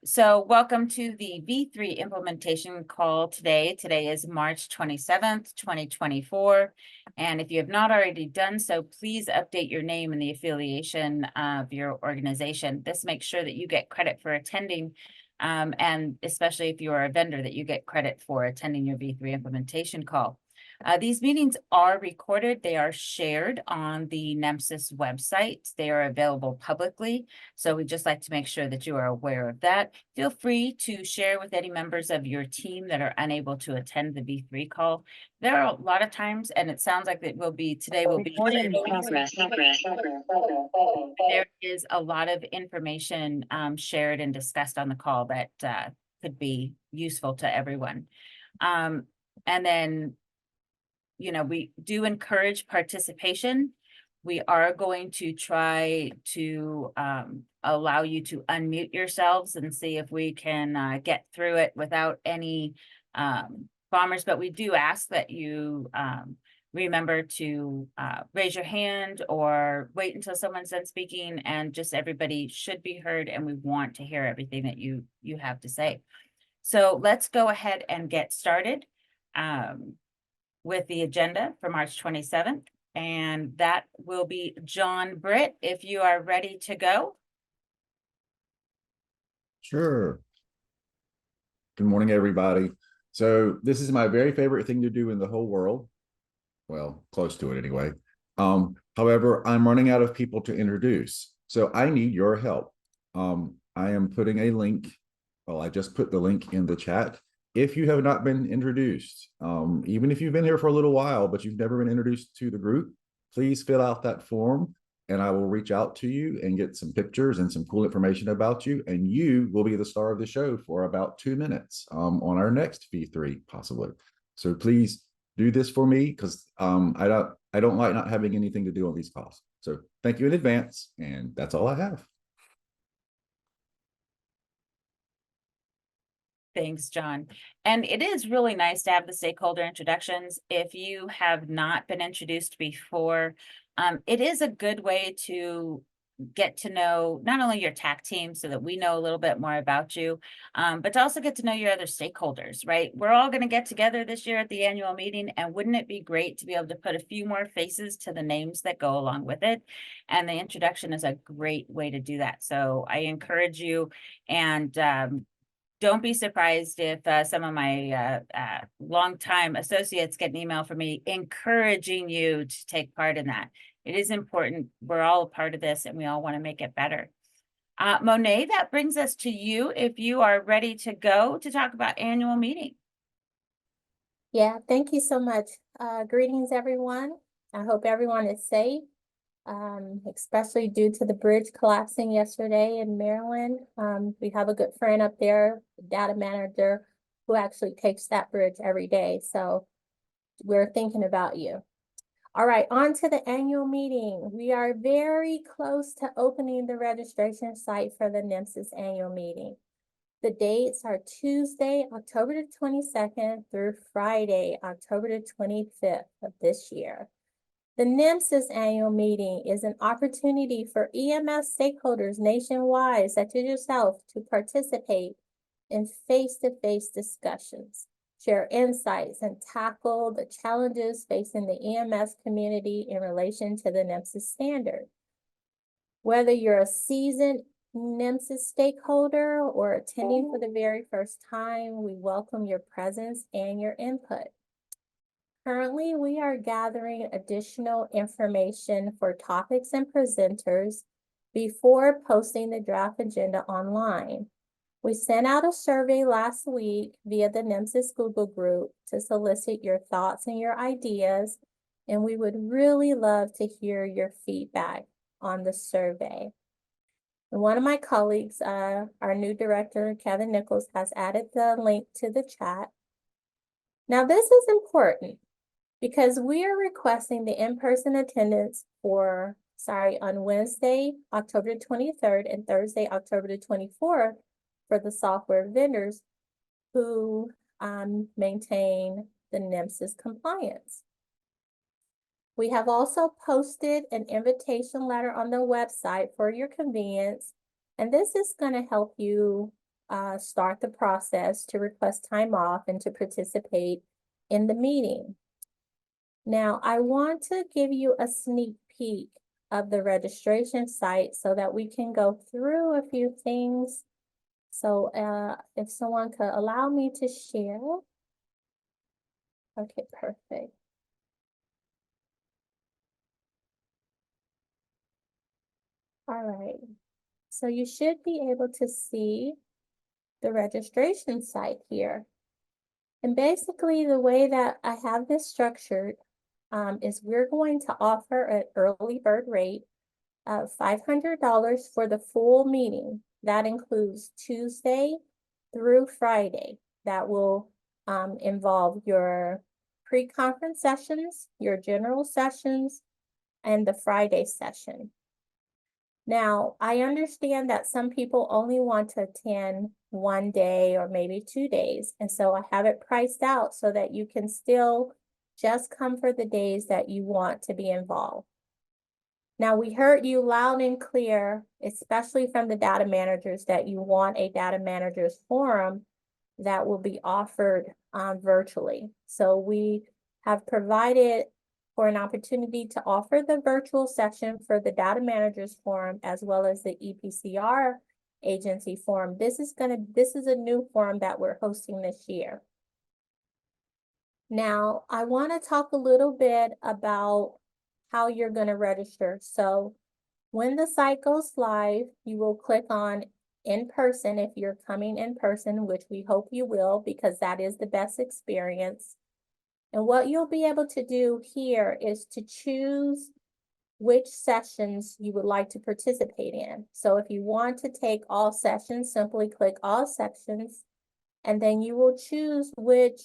So welcome to the V3 implementation call today. Today is March 27th, 2024. And if you have not already done so, please update your name and the affiliation of your organization. This makes sure that you get credit for attending, and especially if you are a vendor, that you get credit for attending your V3 implementation call. These meetings are recorded. They are shared on the NEMSIS website. They are available publicly. So we'd just like to make sure that you are aware of that. Feel free to share with any members of your team that are unable to attend the V3 call. There are a lot of times, and it sounds like it will be today will be. There is a lot of information shared and discussed on the call that could be useful to everyone. And then, we do encourage participation. We are going to try to allow you to unmute yourselves and see if we can get through it without any bombers, but we do ask that you remember to raise your hand or wait until someone's done speaking, and just everybody should be heard, and we want to hear everything that you have to say. So let's go ahead and get started with the agenda for March 27th. And that will be John Britt, if you are ready to go. Sure. Good morning, everybody. So this is my very favorite thing to do in the whole world. Well, close to it anyway. However, I'm running out of people to introduce. So I need your help. I am putting a link. Well, I just put the link in the chat. If you have not been introduced, even if you've been here for a little while, but you've never been introduced to the group, please fill out that form and I will reach out to you and get some pictures and some cool information about you. And you will be the star of the show for about 2 minutes on our next V3, possibly. So please do this for me, because I don't like not having anything to do on these calls. So thank you in advance. And that's all I have. Thanks, John. And it is really nice to have the stakeholder introductions. If you have not been introduced before, it is a good way to get to know not only your TAC team so that we know a little bit more about you, but to also get to know your other stakeholders, right? We're all going to get together this year at the annual meeting, and wouldn't it be great to be able to put a few more faces to the names that go along with it? And the introduction is a great way to do that. So I encourage you, and don't be surprised if some of my longtime associates get an email from me encouraging you to take part in that. It is important. We're all a part of this, and we all want to make it better. Monet, that brings us to you if you are ready to go to talk about annual meeting. Yeah, thank you so much. Greetings, everyone. I hope everyone is safe, especially due to the bridge collapsing yesterday in Maryland. We have a good friend up there, the data manager, who actually takes that bridge every day. So we're thinking about you. All right, on to the annual meeting. We are very close to opening the registration site for the NEMSIS annual meeting. The dates are Tuesday, October the 22nd through Friday, October the 25th of this year. The NEMSIS annual meeting is an opportunity for EMS stakeholders nationwide, such as yourself, to participate in face-to-face discussions, share insights, and tackle the challenges facing the EMS community in relation to the NEMSIS standard. Whether you're a seasoned NEMSIS stakeholder or attending for the very first time, we welcome your presence and your input. Currently, we are gathering additional information for topics and presenters before posting the draft agenda online. We sent out a survey last week via the NEMSIS Google group to solicit your thoughts and your ideas, and we would really love to hear your feedback on the survey. And one of my colleagues, our new director, Kevin Nichols, has added the link to the chat. Now, this is important because we are requesting the in-person attendance on Wednesday, October 23rd and Thursday, October 24th for the software vendors who maintain the NEMSIS compliance. We have also posted an invitation letter on the website for your convenience, and this is going to help you start the process to request time off and to participate in the meeting. Now, I want to give you a sneak peek of the registration site so that we can go through a few things. So if someone could allow me to share. Okay, perfect. All right, so you should be able to see the registration site here. And basically the way that I have this structured is we're going to offer an early bird rate of $500 for the full meeting. That includes Tuesday through Friday. That will involve your pre-conference sessions, your general sessions, and the Friday session. Now, I understand that some people only want to attend one day or maybe 2 days. And so I have it priced out so that you can still just come for the days that you want to be involved. Now, we heard you loud and clear, especially from the data managers, that you want a data managers forum that will be offered virtually. So we have provided for an opportunity to offer the virtual session for the data managers forum as well as the EPCR agency forum. This is a new forum that we're hosting this year. Now, I want to talk a little bit about how you're going to register. So when the site goes live, you will click on in person if you're coming in person, which we hope you will, because that is the best experience. And what you'll be able to do here is to choose which sessions you would like to participate in. So if you want to take all sessions, simply click all sections, and then you will choose which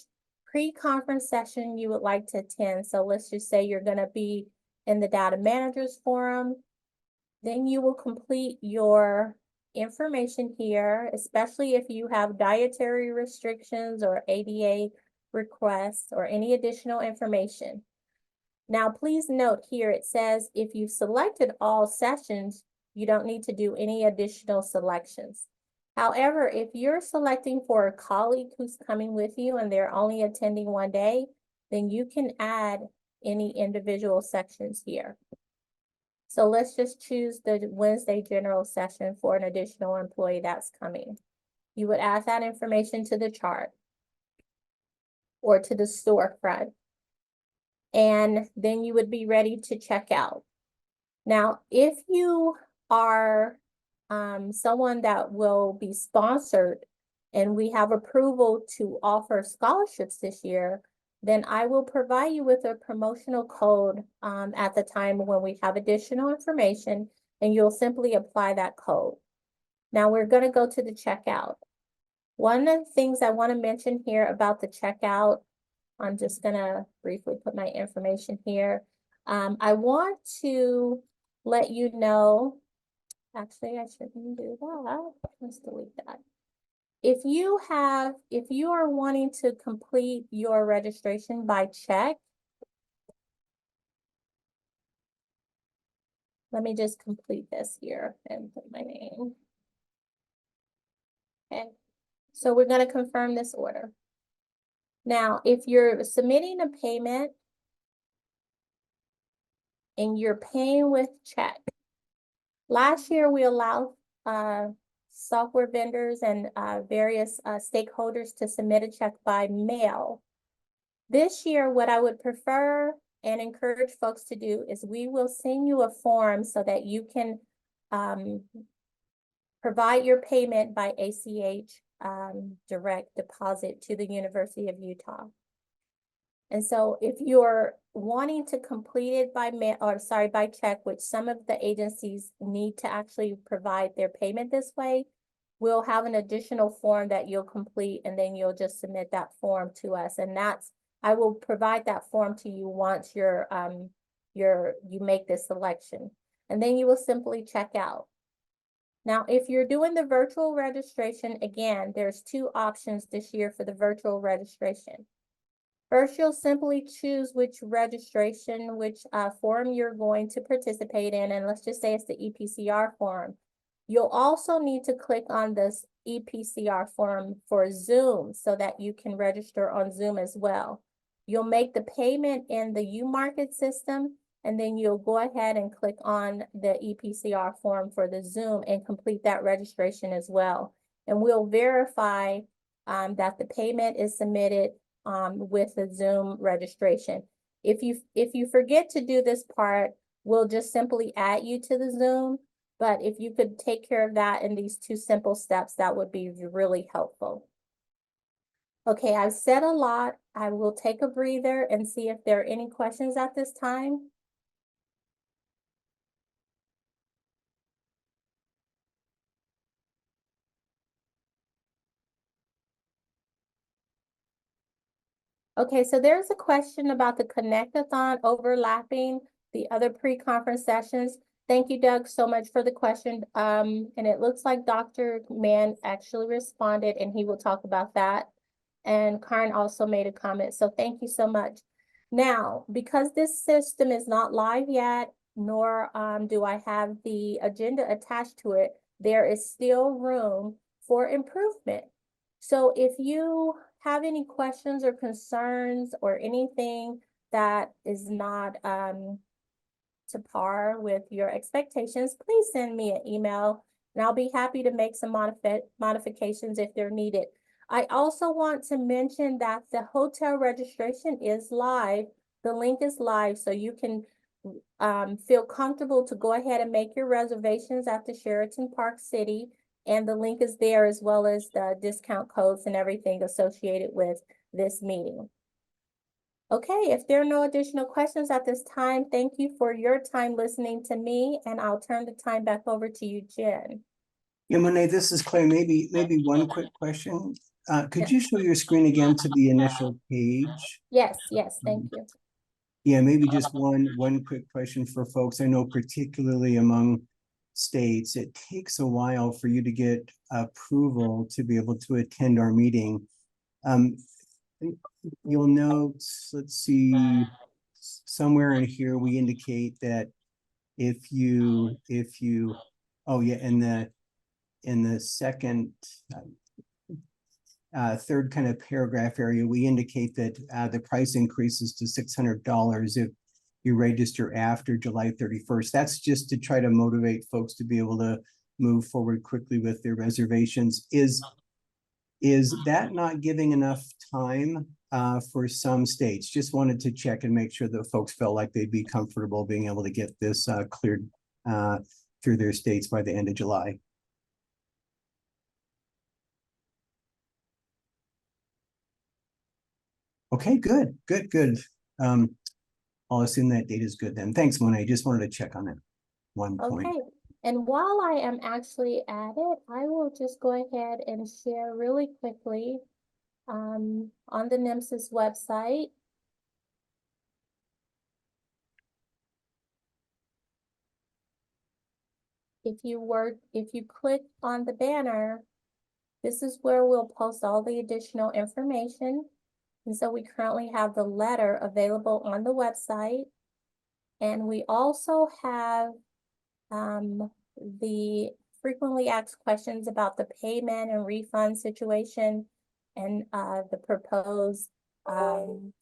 pre-conference session you would like to attend. So let's just say you're going to be in the Data Managers Forum. Then you will complete your information here, especially if you have dietary restrictions or ADA requests or any additional information. Now, please note here, it says if you've selected all sessions, you don't need to do any additional selections. However, if you're selecting for a colleague who's coming with you and they're only attending one day, then you can add any individual sections here. So let's just choose the Wednesday general session for an additional employee that's coming. You would add that information to the chart or to the storefront, and then you would be ready to check out. Now, if you are someone that will be sponsored and we have approval to offer scholarships this year, then I will provide you with a promotional code at the time when we have additional information, and you'll simply apply that code. Now we're going to go to the checkout. One of the things I want to mention here about the checkout, I'm just going to briefly put my information here. I want to let you know, actually I shouldn't do that. Let's delete that. If you are wanting to complete your registration by check, let me just complete this here and put my name. Okay, so we're going to confirm this order. Now, if you're submitting a payment and you're paying with check, last year we allowed software vendors and various stakeholders to submit a check by mail. This year, what I would prefer and encourage folks to do is we will send you a form so that you can provide your payment by ACH direct deposit to the University of Utah. And so if you're wanting to complete it by mail, or sorry, by check, which some of the agencies need to actually provide their payment this way, we'll have an additional form that you'll complete, and then you'll just submit that form to us. And I will provide that form to you once you make this selection. And then you will simply check out. Now, if you're doing the virtual registration, again, there's 2 options this year for the virtual registration. First, you'll simply choose which forum you're going to participate in, and let's just say it's the EPCR forum. You'll also need to click on this EPCR form for Zoom so that you can register on Zoom as well. You'll make the payment in the U-Market system, and then you'll go ahead and click on the EPCR form for the Zoom and complete that registration as well. And we'll verify that the payment is submitted with the Zoom registration. If you forget to do this part, we'll just simply add you to the Zoom. But if you could take care of that in these 2 simple steps, that would be really helpful. Okay, I've said a lot. I will take a breather and see if there are any questions at this time. Okay, so there's a question about the Connect-a-thon overlapping the other pre-conference sessions. Thank you, Doug, so much for the question. And it looks like Dr. Mann actually responded, and he will talk about that. And Karen also made a comment, so thank you so much. Now, because this system is not live yet, nor do I have the agenda attached to it, there is still room for improvement. So if you have any questions or concerns or anything that is not to par with your expectations, please send me an email and I'll be happy to make some modifications if they're needed. I also want to mention that the hotel registration is live. The link is live, so you can feel comfortable to go ahead and make your reservations at the Sheraton Park City. And the link is there, as well as the discount codes and everything associated with this meeting. Okay, if there are no additional questions at this time, thank you for your time listening to me, and I'll turn the time back over to you, Jen. Yeah, Monet, this is Clay. Maybe one quick question. Could you show your screen again to the initial page? Yes, thank you. Yeah, maybe just one quick question for folks. I know particularly among states, it takes a while for you to get approval to be able to attend our meeting. You'll note, let's see, somewhere in here we indicate that if you, oh yeah, in the second, third kind of paragraph area, we indicate that the price increases to $600 if you register after July 31st. That's just to try to motivate folks to be able to move forward quickly with their reservations. Is that not giving enough time for some states? Just wanted to check and make sure that folks felt like they'd be comfortable being able to get this cleared through their states by the end of July. Okay, good. I'll assume that data is good then. Thanks, Monet. Just wanted to check on that one point. Okay, and while I am actually at it, I will just go ahead and share really quickly on the NEMSIS website. If you click on the banner, this is where we'll post all the additional information. And so we currently have the letter available on the website. And we also have the frequently asked questions about the payment and refund situation and the proposed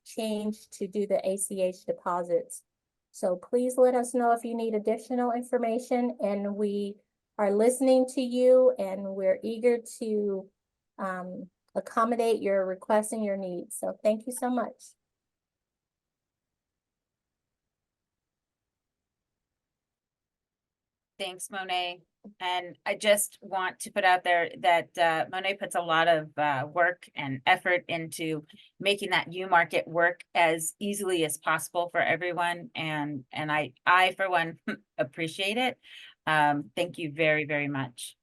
change to do the ACH deposits. So please let us know if you need additional information, and we are listening to you, and we're eager to accommodate your requests and your needs. So thank you so much. Thanks, Monet. And I just want to put out there that Monet puts a lot of work and effort into making that U-Market work as easily as possible for everyone. And I for one, appreciate it. Thank you very, very much.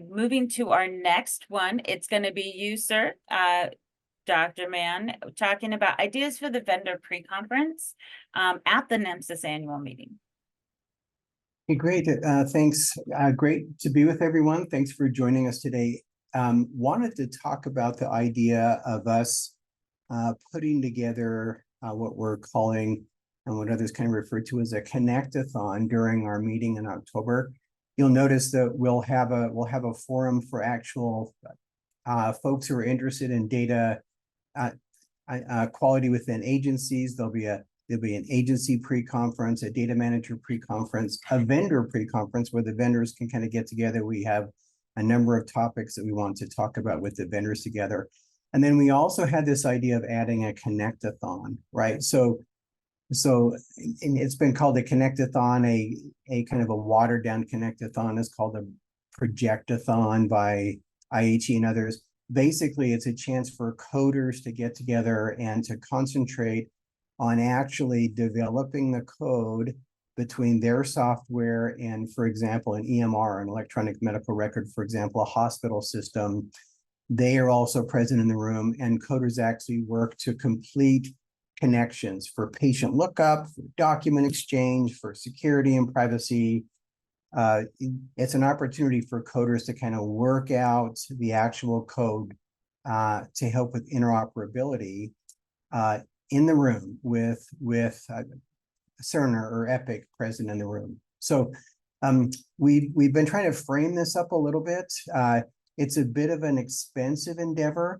Moving to our next one, it's going to be you, sir, Dr. Mann, talking about ideas for the vendor pre-conference at the NEMSIS annual meeting. Hey, great. Thanks. Great to be with everyone. Thanks for joining us today. Wanted to talk about the idea of us putting together what we're calling and what others kind of refer to as a connect-a-thon during our meeting in October. you'll notice that we'll have a forum for actual folks who are interested in data quality within agencies. There'll be an agency pre-conference, a data manager pre-conference, a vendor pre-conference where the vendors can kind of get together. We have a number of topics that we want to talk about with the vendors together. And then we also had this idea of adding a connect-a-thon, right? So and it's been called a connect-a-thon, a kind of a watered down connect-a-thon is called a project-a-thon by IHE and others. Basically, it's a chance for coders to get together and to concentrate on actually developing the code between their software and, for example, an EMR, an electronic medical record, for example, a hospital system. They are also present in the room, and coders actually work to complete connections for patient lookup, for document exchange, for security and privacy. It's an opportunity for coders to kind of work out the actual code to help with interoperability in the room with Cerner or Epic present in the room. So we've been trying to frame this up a little bit. It's a bit of an expensive endeavor,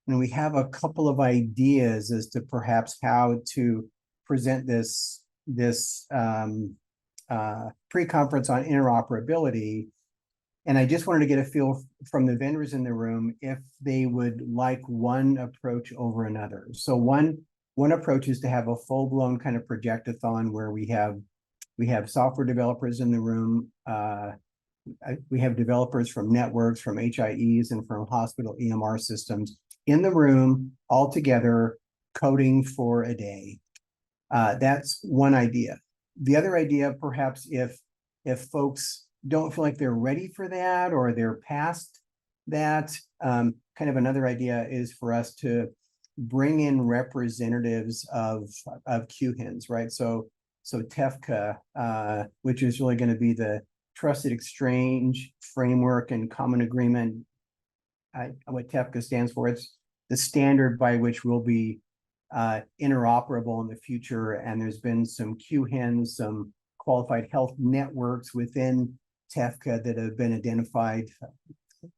and we have a couple of ideas as to perhaps how to present this pre-conference on interoperability. And I just wanted to get a feel from the vendors in the room if they would like one approach over another. So one approach is to have a full-blown kind of project-a-thon where we have software developers in the room. We have developers from networks, from HIEs, and from hospital EMR systems in the room all together coding for a day. That's one idea. The other idea, perhaps if folks don't feel like they're ready for that or they're past that, kind of another idea is for us to bring in representatives of QHINs, right? So TEFCA, which is really going to be the Trusted Exchange Framework and Common Agreement. What TEFCA stands for, it's the standard by which we'll be interoperable in the future. And there's been some QHINs, some qualified health networks within TEFCA that have been identified.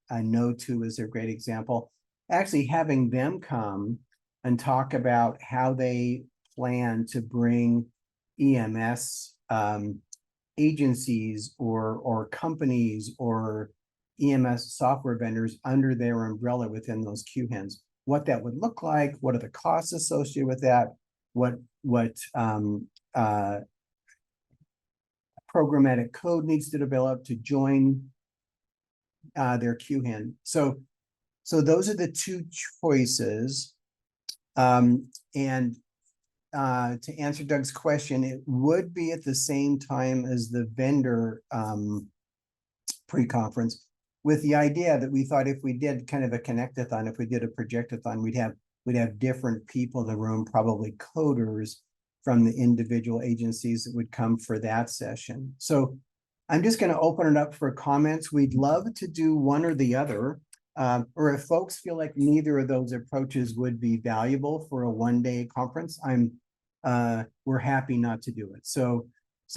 No2 is a great example. Actually having them come and talk about how they plan to bring EMS agencies or companies or EMS software vendors under their umbrella within those QHINs. What that would look like, what are the costs associated with that, what programmatic code needs to develop to join their QHIN. So those are the two choices. And to answer Doug's question, it would be at the same time as the vendor pre-conference, with the idea that we thought if we did kind of a connect-a-thon, if we did a project-a-thon, we'd have different people in the room, probably coders from the individual agencies that would come for that session. So I'm just going to open it up for comments. We'd love to do one or the other, or if folks feel like neither of those approaches would be valuable for a one-day conference, we're happy not to do it. So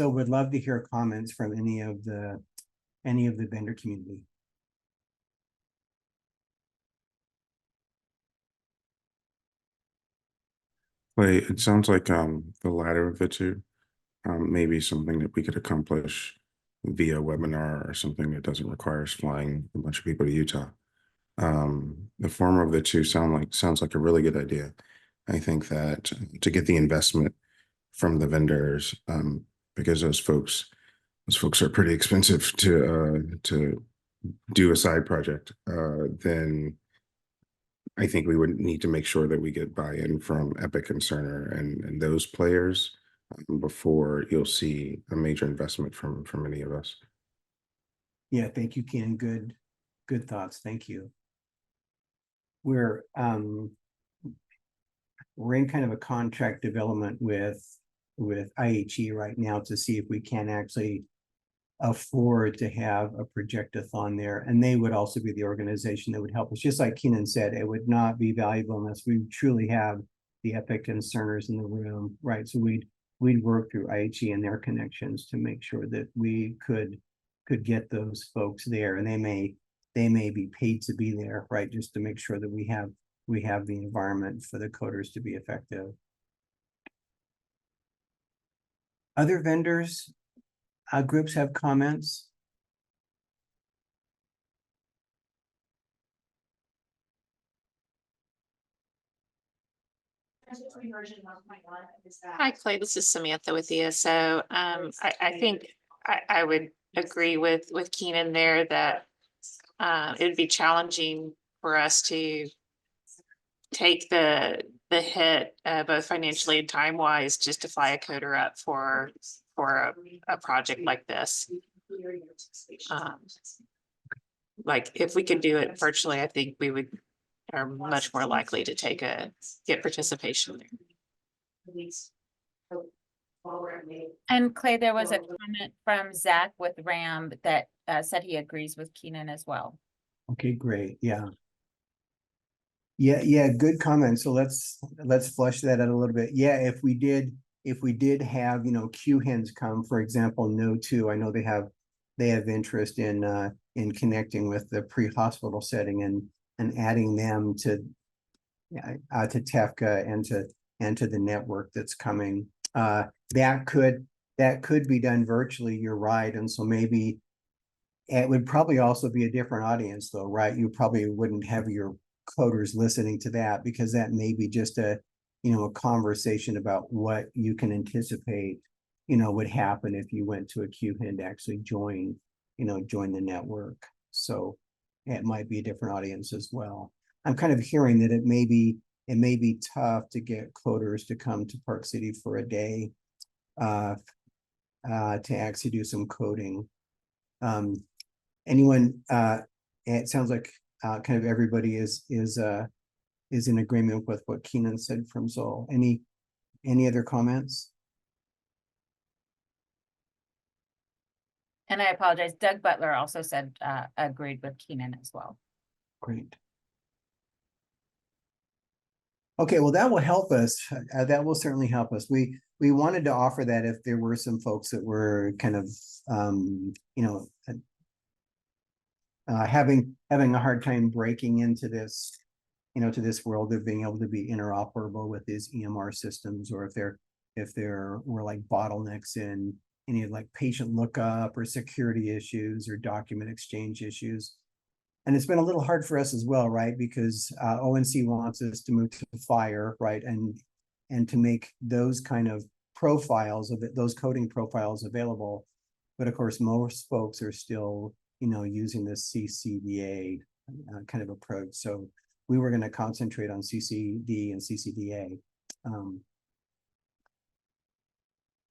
we'd love to hear comments from any of the vendor community. Clay, it sounds like the latter of the two may be something that we could accomplish via webinar or something that doesn't require us flying a bunch of people to Utah. The former of the two sounds like a really good idea. I think that to get the investment from the vendors, because those folks are pretty expensive to do a side project, then I think we would need to make sure that we get buy-in from Epic and Cerner and those players before you'll see a major investment from any of us. Yeah, thank you, Ken. Good thoughts. Thank you. We're in kind of a contract development with IHE right now to see if we can actually afford to have a project-a-thon there, and they would also be the organization that would help us. Just like Keenan said, it would not be valuable unless we truly have the Epic and Cerners in the room, right? So we'd work through IHE and their connections to make sure that we could could get those folks there, and they may be paid to be there, right? Just to make sure that we have the environment for the coders to be effective. Other vendors, groups have comments? Hi, Clay. This is Samantha with you. So I think I would agree with Keenan there that it would be challenging for us to take the hit both financially and time wise just to fly a coder up for a project like this. Like if we could do it virtually, I think we would are much more likely to get participation there. And Clay, there was a comment from Zach with RAM that said he agrees with Keenan as well. Okay, great. Yeah. Yeah, good comment. So let's flush that out a little bit. Yeah, if we did have, QHINs come, for example, No2, I know they have interest in connecting with the pre-hospital setting and adding them to TEFCA and to the network that's coming. That could be done virtually, you're right. And so maybe it would probably also be a different audience though, right? You probably wouldn't have your coders listening to that, because that may be just a conversation about what you can anticipate, would happen if you went to a QHIN to actually join the network. So it might be a different audience as well. I'm kind of hearing that it may be tough to get coders to come to Park City for a day to actually do some coding. Anyone, it sounds like kind of everybody is in agreement with what Keenan said from Zoll. Any other comments? And I apologize, Doug Butler also said agreed with Keenan as well. Great. Okay, well, that will help us. That will certainly help us. We wanted to offer that if there were some folks that were kind of, having a hard time breaking into this, to this world of being able to be interoperable with these EMR systems, or if there were like bottlenecks in any like patient lookup or security issues or document exchange issues. And it's been a little hard for us as well, right? Because ONC wants us to move to FHIR, right? And to make those kind of profiles of it, those coding profiles available. But of course, most folks are still, using the CCDA kind of approach. So we were going to concentrate on CCD and CCDA.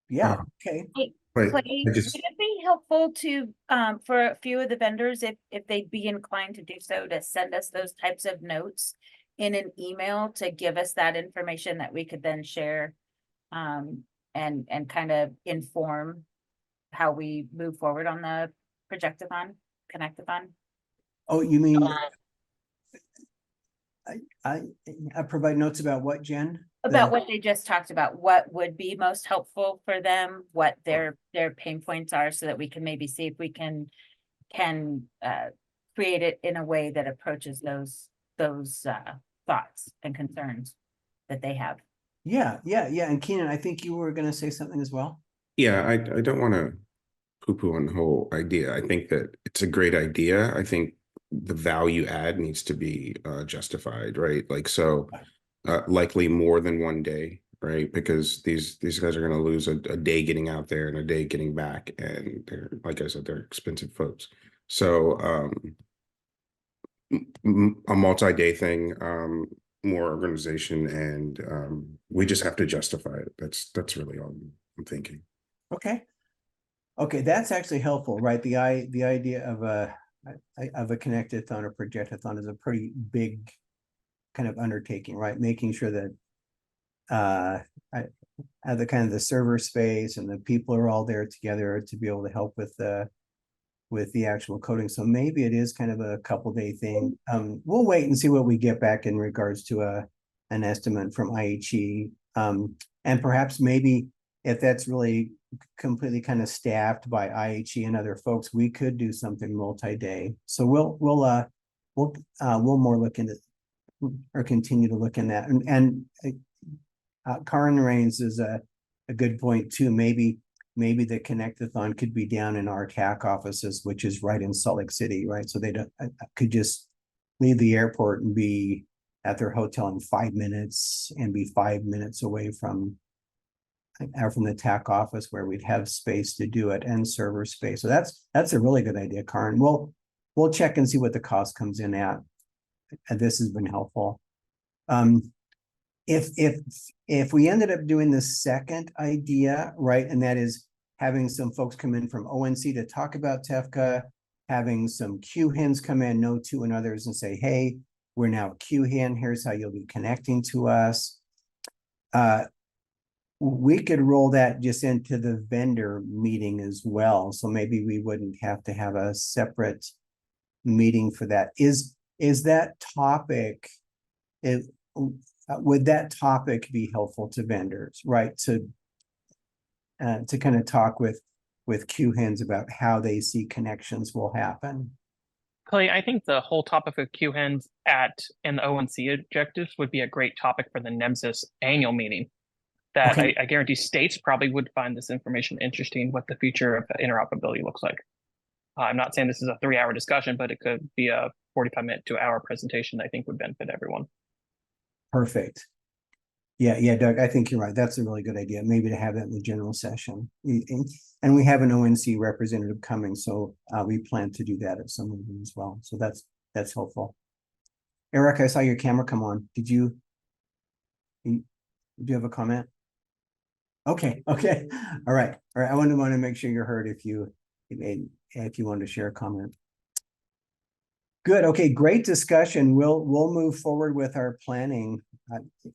Yeah, okay. Right. Clay, I would just, it be helpful to, for a few of the vendors, if they'd be inclined to do so, to send us those types of notes in an email to give us that information that we could then share and kind of inform how we move forward on the Projectathon, Connectathon? Oh, you mean I provide notes about what, Jen? About what they just talked about, what would be most helpful for them, what their pain points are, so that we can maybe see if we can create it in a way that approaches those thoughts and concerns that they have. Yeah. And Keenan, I think you were going to say something as well. yeah, I don't want to poo-poo on the whole idea. I think that it's a great idea. I think the value add needs to be justified, right? Like, so likely more than one day, right? Because these guys are going to lose a day getting out there and a day getting back, and they're, like I said, they're expensive folks. So a multi-day thing, more organization, and we just have to justify it. That's really all I'm thinking. Okay, that's actually helpful, right? The idea of a Connectathon or Projectathon is a pretty big kind of undertaking, right? Making sure that the kind of the server space and the people are all there together to be able to help with the actual coding. So maybe it is kind of a couple-day thing. We'll wait and see what we get back in regards to an estimate from IHE. And perhaps maybe if that's really completely kind of staffed by IHE and other folks, we could do something multi-day. So we'll more look into or continue to look in that. And Karen raises a good point too. Maybe the Connectathon could be down in our TAC offices, which is right in Salt Lake City, right? So they don't could just leave the airport and be at their hotel in 5 minutes and be 5 minutes away from the TAC office where we'd have space to do it and server space. So that's a really good idea, Karen. We'll check and see what the cost comes in at. And this has been helpful. If we ended up doing the second idea, right, and that is having some folks come in from ONC to talk about TEFCA, having some QHINs come in, No2 and others, and say, hey, we're now QHIN, here's how you'll be connecting to us. We could roll that just into the vendor meeting as well. So maybe we wouldn't have to have a separate meeting for that. Is that topic, would that topic be helpful to vendors, right? To kind of talk with QHINs about how they see connections will happen. Clay, I think the whole topic of QHINs and the ONC objectives would be a great topic for the NEMSIS annual meeting. That Okay. I guarantee states probably would find this information interesting, what the future of interoperability looks like. I'm not saying this is a 3-hour discussion, but it could be a 45-minute to hour presentation that I think would benefit everyone. Perfect. Yeah, Doug, I think you're right. That's a really good idea. Maybe to have that in the general session. And we have an ONC representative coming, so we plan to do that at some of them as well. So that's helpful. Eric, I saw your camera come on. Did you have a comment? Okay. All right. I want to make sure you're heard if you want to share a comment. Good. Okay. Great discussion. We'll move forward with our planning.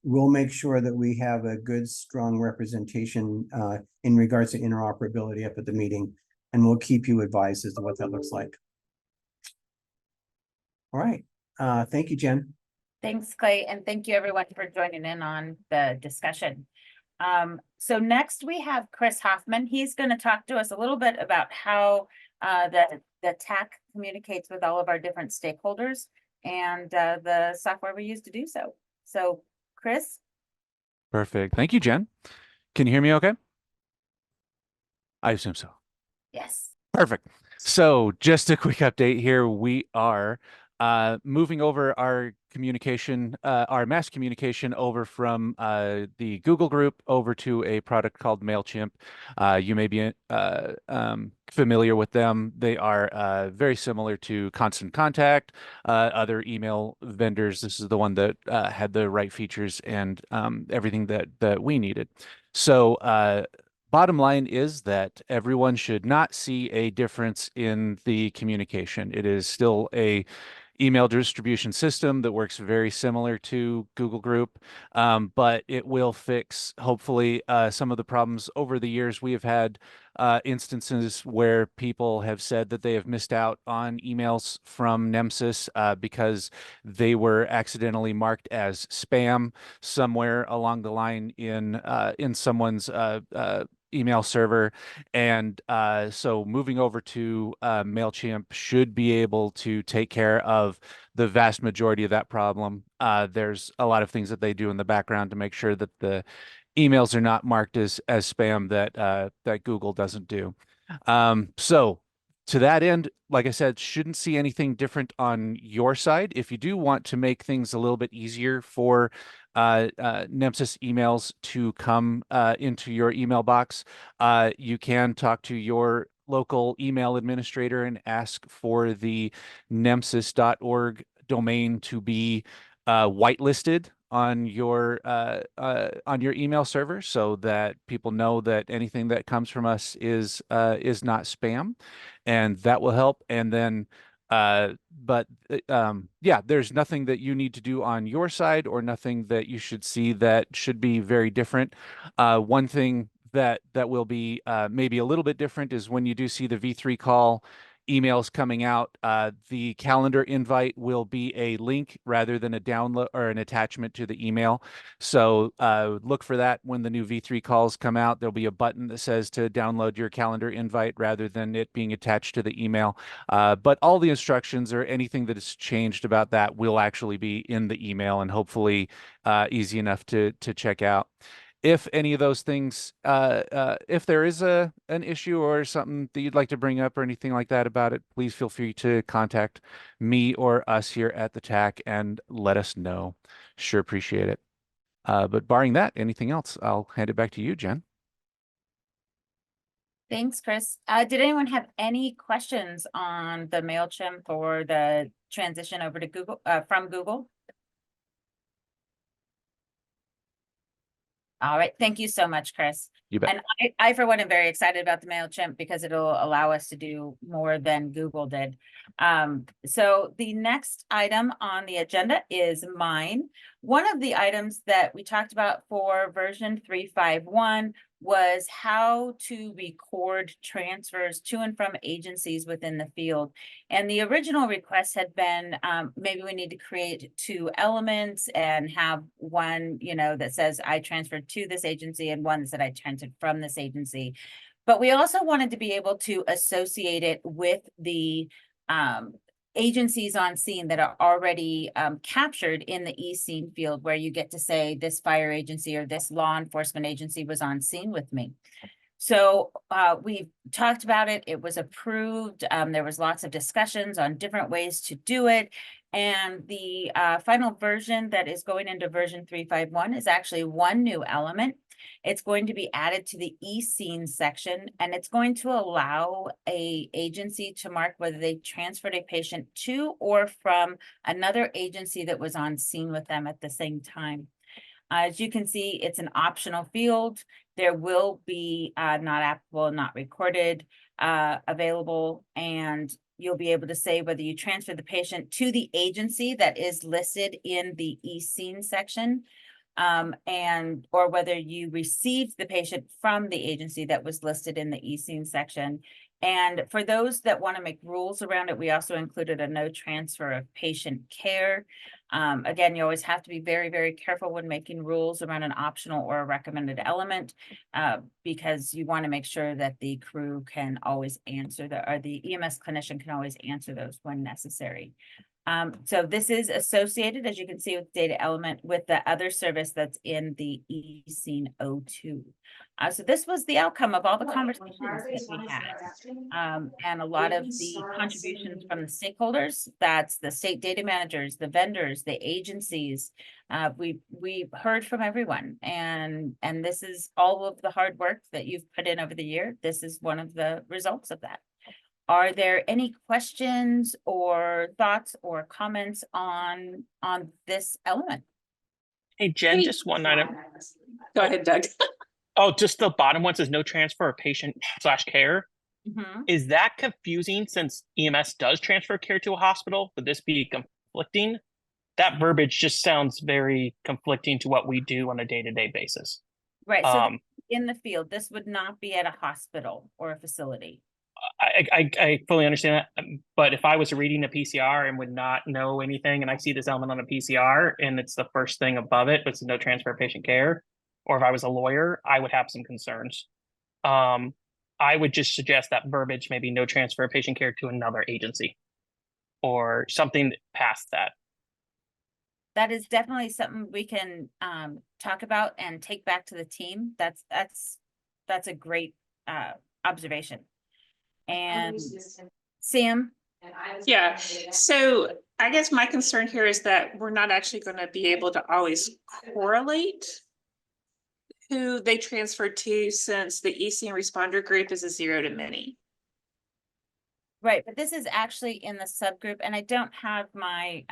We'll make sure that we have a good, strong representation in regards to interoperability up at the meeting, and we'll keep you advised as to what that looks like. All right. Thank you, Jen. Thanks, Clay, and thank you everyone for joining in on the discussion. So next we have Chris Hoffman. He's going to talk to us a little bit about how the TAC communicates with all of our different stakeholders and the software we use to do so. So, Chris? Perfect. Thank you, Jen. Can you hear me okay? I assume so. Yes. Perfect. So just a quick update here. We are moving over our communication, our mass communication over from the Google group over to a product called MailChimp. You may be familiar with them. They are very similar to Constant Contact, other email vendors. This is the one that had the right features and everything that we needed. So bottom line is that everyone should not see a difference in the communication. It is still a email distribution system that works very similar to Google Group, but it will fix, hopefully, some of the problems over the years. We have had instances where people have said that they have missed out on emails from NEMSIS because they were accidentally marked as spam somewhere along the line in someone's email server. And so moving over to MailChimp should be able to take care of the vast majority of that problem. There's a lot of things that they do in the background to make sure that the emails are not marked as spam that Google doesn't do. So to that end, like I said, shouldn't see anything different on your side. If you do want to make things a little bit easier for NEMSIS emails to come into your email box, you can talk to your local email administrator and ask for the nemsis.org domain to be whitelisted on your email server, so that people know that anything that comes from us is not spam, and that will help. And then yeah, there's nothing that you need to do on your side, or nothing that you should see that should be very different. One thing that will be maybe a little bit different is when you do see the V3 call emails coming out. The calendar invite will be a link rather than a download or an attachment to the email. So look for that when the new V3 calls come out. There'll be a button that says to download your calendar invite rather than it being attached to the email. But all the instructions or anything that is changed about that will actually be in the email and hopefully easy enough to check out. If any of those things, if there is an issue or something that you'd like to bring up or anything like that about it, please feel free to contact me or us here at the TAC and let us know. Sure appreciate it. But barring that, anything else, I'll hand it back to you, Jen. Thanks, Chris. Did anyone have any questions on the MailChimp or the transition over to Google, from Google? All right, thank you so much, Chris. You bet. And I, for one, am very excited about the MailChimp because it'll allow us to do more than Google did. So the next item on the agenda is mine. One of the items that we talked about for version 3.5.1 was how to record transfers to and from agencies within the field. And the original request had been, maybe we need to create 2 elements and have one, that says I transferred to this agency and one that said I transferred from this agency. But we also wanted to be able to associate it with the agencies on scene that are already captured in the eScene field, where you get to say this fire agency or this law enforcement agency was on scene with me. So we talked about it. It was approved. There was lots of discussions on different ways to do it. And the final version that is going into version 3.5.1 is actually one new element. It's going to be added to the eScene section, and it's going to allow a agency to mark whether they transferred a patient to or from another agency that was on scene with them at the same time. As you can see, it's an optional field. There will be not applicable, not recorded available, and you'll be able to say whether you transfer the patient to the agency that is listed in the eScene section, or whether you received the patient from the agency that was listed in the eScene section. And for those that want to make rules around it, we also included a no transfer of patient care. Again, you always have to be very, very careful when making rules around an optional or a recommended element, because you want to make sure that the crew can always answer or the EMS clinician can always answer those when necessary. So this is associated, as you can see, with data element with the other service that's in the eScene 02. So this was the outcome of all the conversations that we had, and a lot of the contributions from the stakeholders. That's the state data managers, the vendors, the agencies. We heard from everyone, and this is all of the hard work that you've put in over the year. This is one of the results of that. Are there any questions or thoughts or comments on this element? Hey, Jen, just one item. Go ahead, Doug. Oh, just the bottom one says no transfer of patient/care. Mm-hmm. Is that confusing since EMS does transfer care to a hospital? Would this be conflicting? That verbiage just sounds very conflicting to what we do on a day-to-day basis. Right. So in the field, this would not be at a hospital or a facility. I fully understand that, but if I was reading a PCR and would not know anything, and I see this element on a PCR and it's the first thing above it, but it's no transfer of patient care, or if I was a lawyer, I would have some concerns. I would just suggest that verbiage, maybe no transfer of patient care to another agency or something past that. That is definitely something we can talk about and take back to the team. That's a great observation. And Sam? Yeah, so I guess my concern here is that we're not actually going to be able to always correlate who they transferred to, since the eScene responder group is a 0 to many. Right, but this is actually in the subgroup, and I don't have my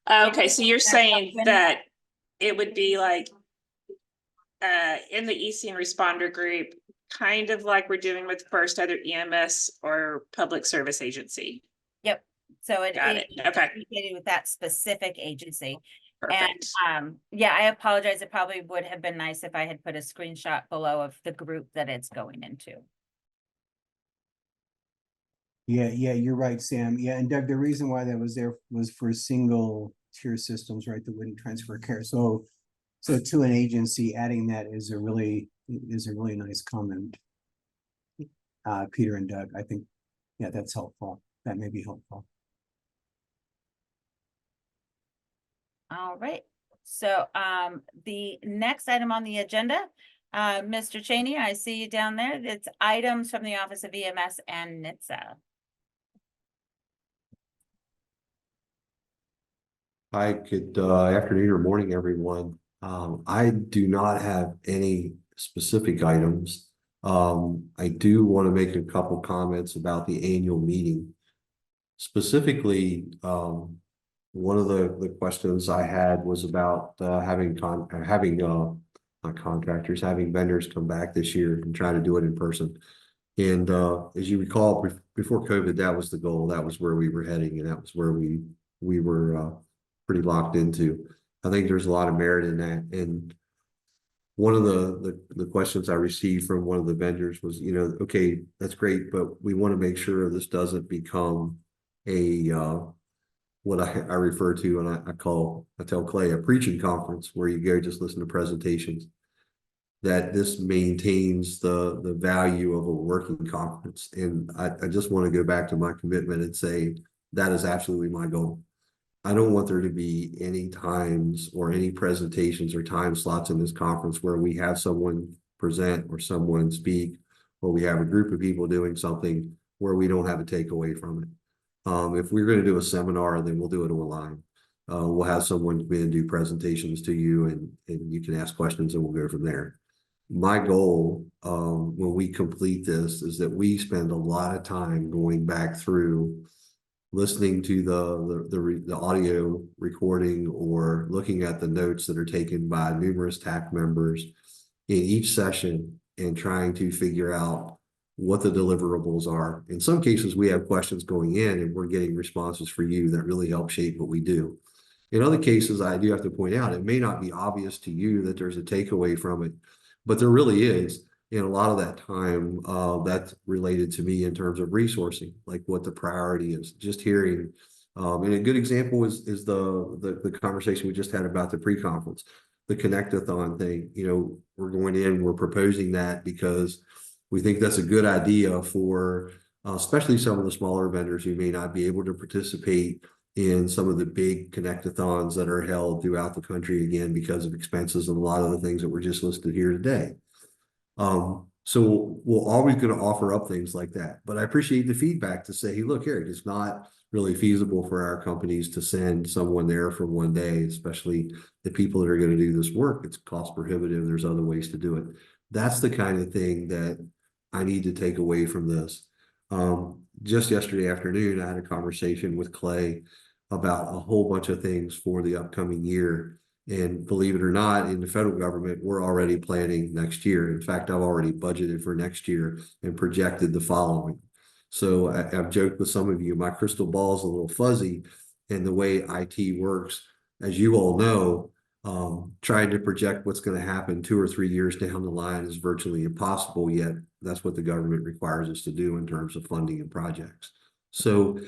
Okay, so you're saying that it would be like in the eScene responder group, kind of like we're doing with first other EMS or public service agency. Yep. So it Got it. Okay. With that specific agency. Perfect. And yeah, I apologize. It probably would have been nice if I had put a screenshot below of the group that it's going into. Yeah, you're right, Sam. Yeah, and Doug, the reason why that was there was for single tier systems, right, that wouldn't transfer care. So to an agency, adding that is a really nice comment. Peter and Doug, I think, yeah, that's helpful. That may be helpful. All right. So the next item on the agenda, Mr. Chaney, I see you down there. It's items from the Office of EMS and NHTSA. Hi, good afternoon or morning, everyone. I do not have any specific items. I do want to make a couple comments about the annual meeting. Specifically, one of the questions I had was about having not contractors, having vendors come back this year and try to do it in person. And as you recall, before COVID, that was the goal. That was where we were heading, and that was where we were pretty locked into. I think there's a lot of merit in that. And one of the questions I received from one of the vendors was, okay, that's great, but we want to make sure this doesn't become a what I refer to, and I tell Clay, a preaching conference where you go just listen to presentations. That this maintains the value of a working conference. And I just want to go back to my commitment and say that is absolutely my goal. I don't want there to be any times or any presentations or time slots in this conference where we have someone present or someone speak, or we have a group of people doing something where we don't have a takeaway from it. If we're going to do a seminar, then we'll do it online. We'll have someone come in and do presentations to you, and you can ask questions, and we'll go from there. My goal when we complete this is that we spend a lot of time going back through listening to the audio recording or looking at the notes that are taken by numerous TAC members in each session and trying to figure out what the deliverables are. In some cases, we have questions going in and we're getting responses for you that really help shape what we do. In other cases, I do have to point out, it may not be obvious to you that there's a takeaway from it, but there really is. And a lot of that time that's related to me in terms of resourcing, like what the priority is. Just hearing, and a good example is the conversation we just had about the pre-conference, the Connect-a-thon thing. We're going in, we're proposing that because we think that's a good idea for especially some of the smaller vendors who may not be able to participate in some of the big Connect-a-thons that are held throughout the country, again, because of expenses and a lot of the things that were just listed here today. So we're always going to offer up things like that, but I appreciate the feedback to say, hey, look here, it's not really feasible for our companies to send someone there for one day, especially the people that are going to do this work. It's cost prohibitive. There's other ways to do it. That's the kind of thing that I need to take away from this. Just yesterday afternoon, I had a conversation with Clay about a whole bunch of things for the upcoming year. And believe it or not, in the federal government, we're already planning next year. In fact, I've already budgeted for next year and projected the following. So I've joked with some of you, my crystal ball is a little fuzzy, and the way IT works, as you all know, trying to project what's going to happen 2 or 3 years down the line is virtually impossible, yet that's what the government requires us to do in terms of funding and projects. So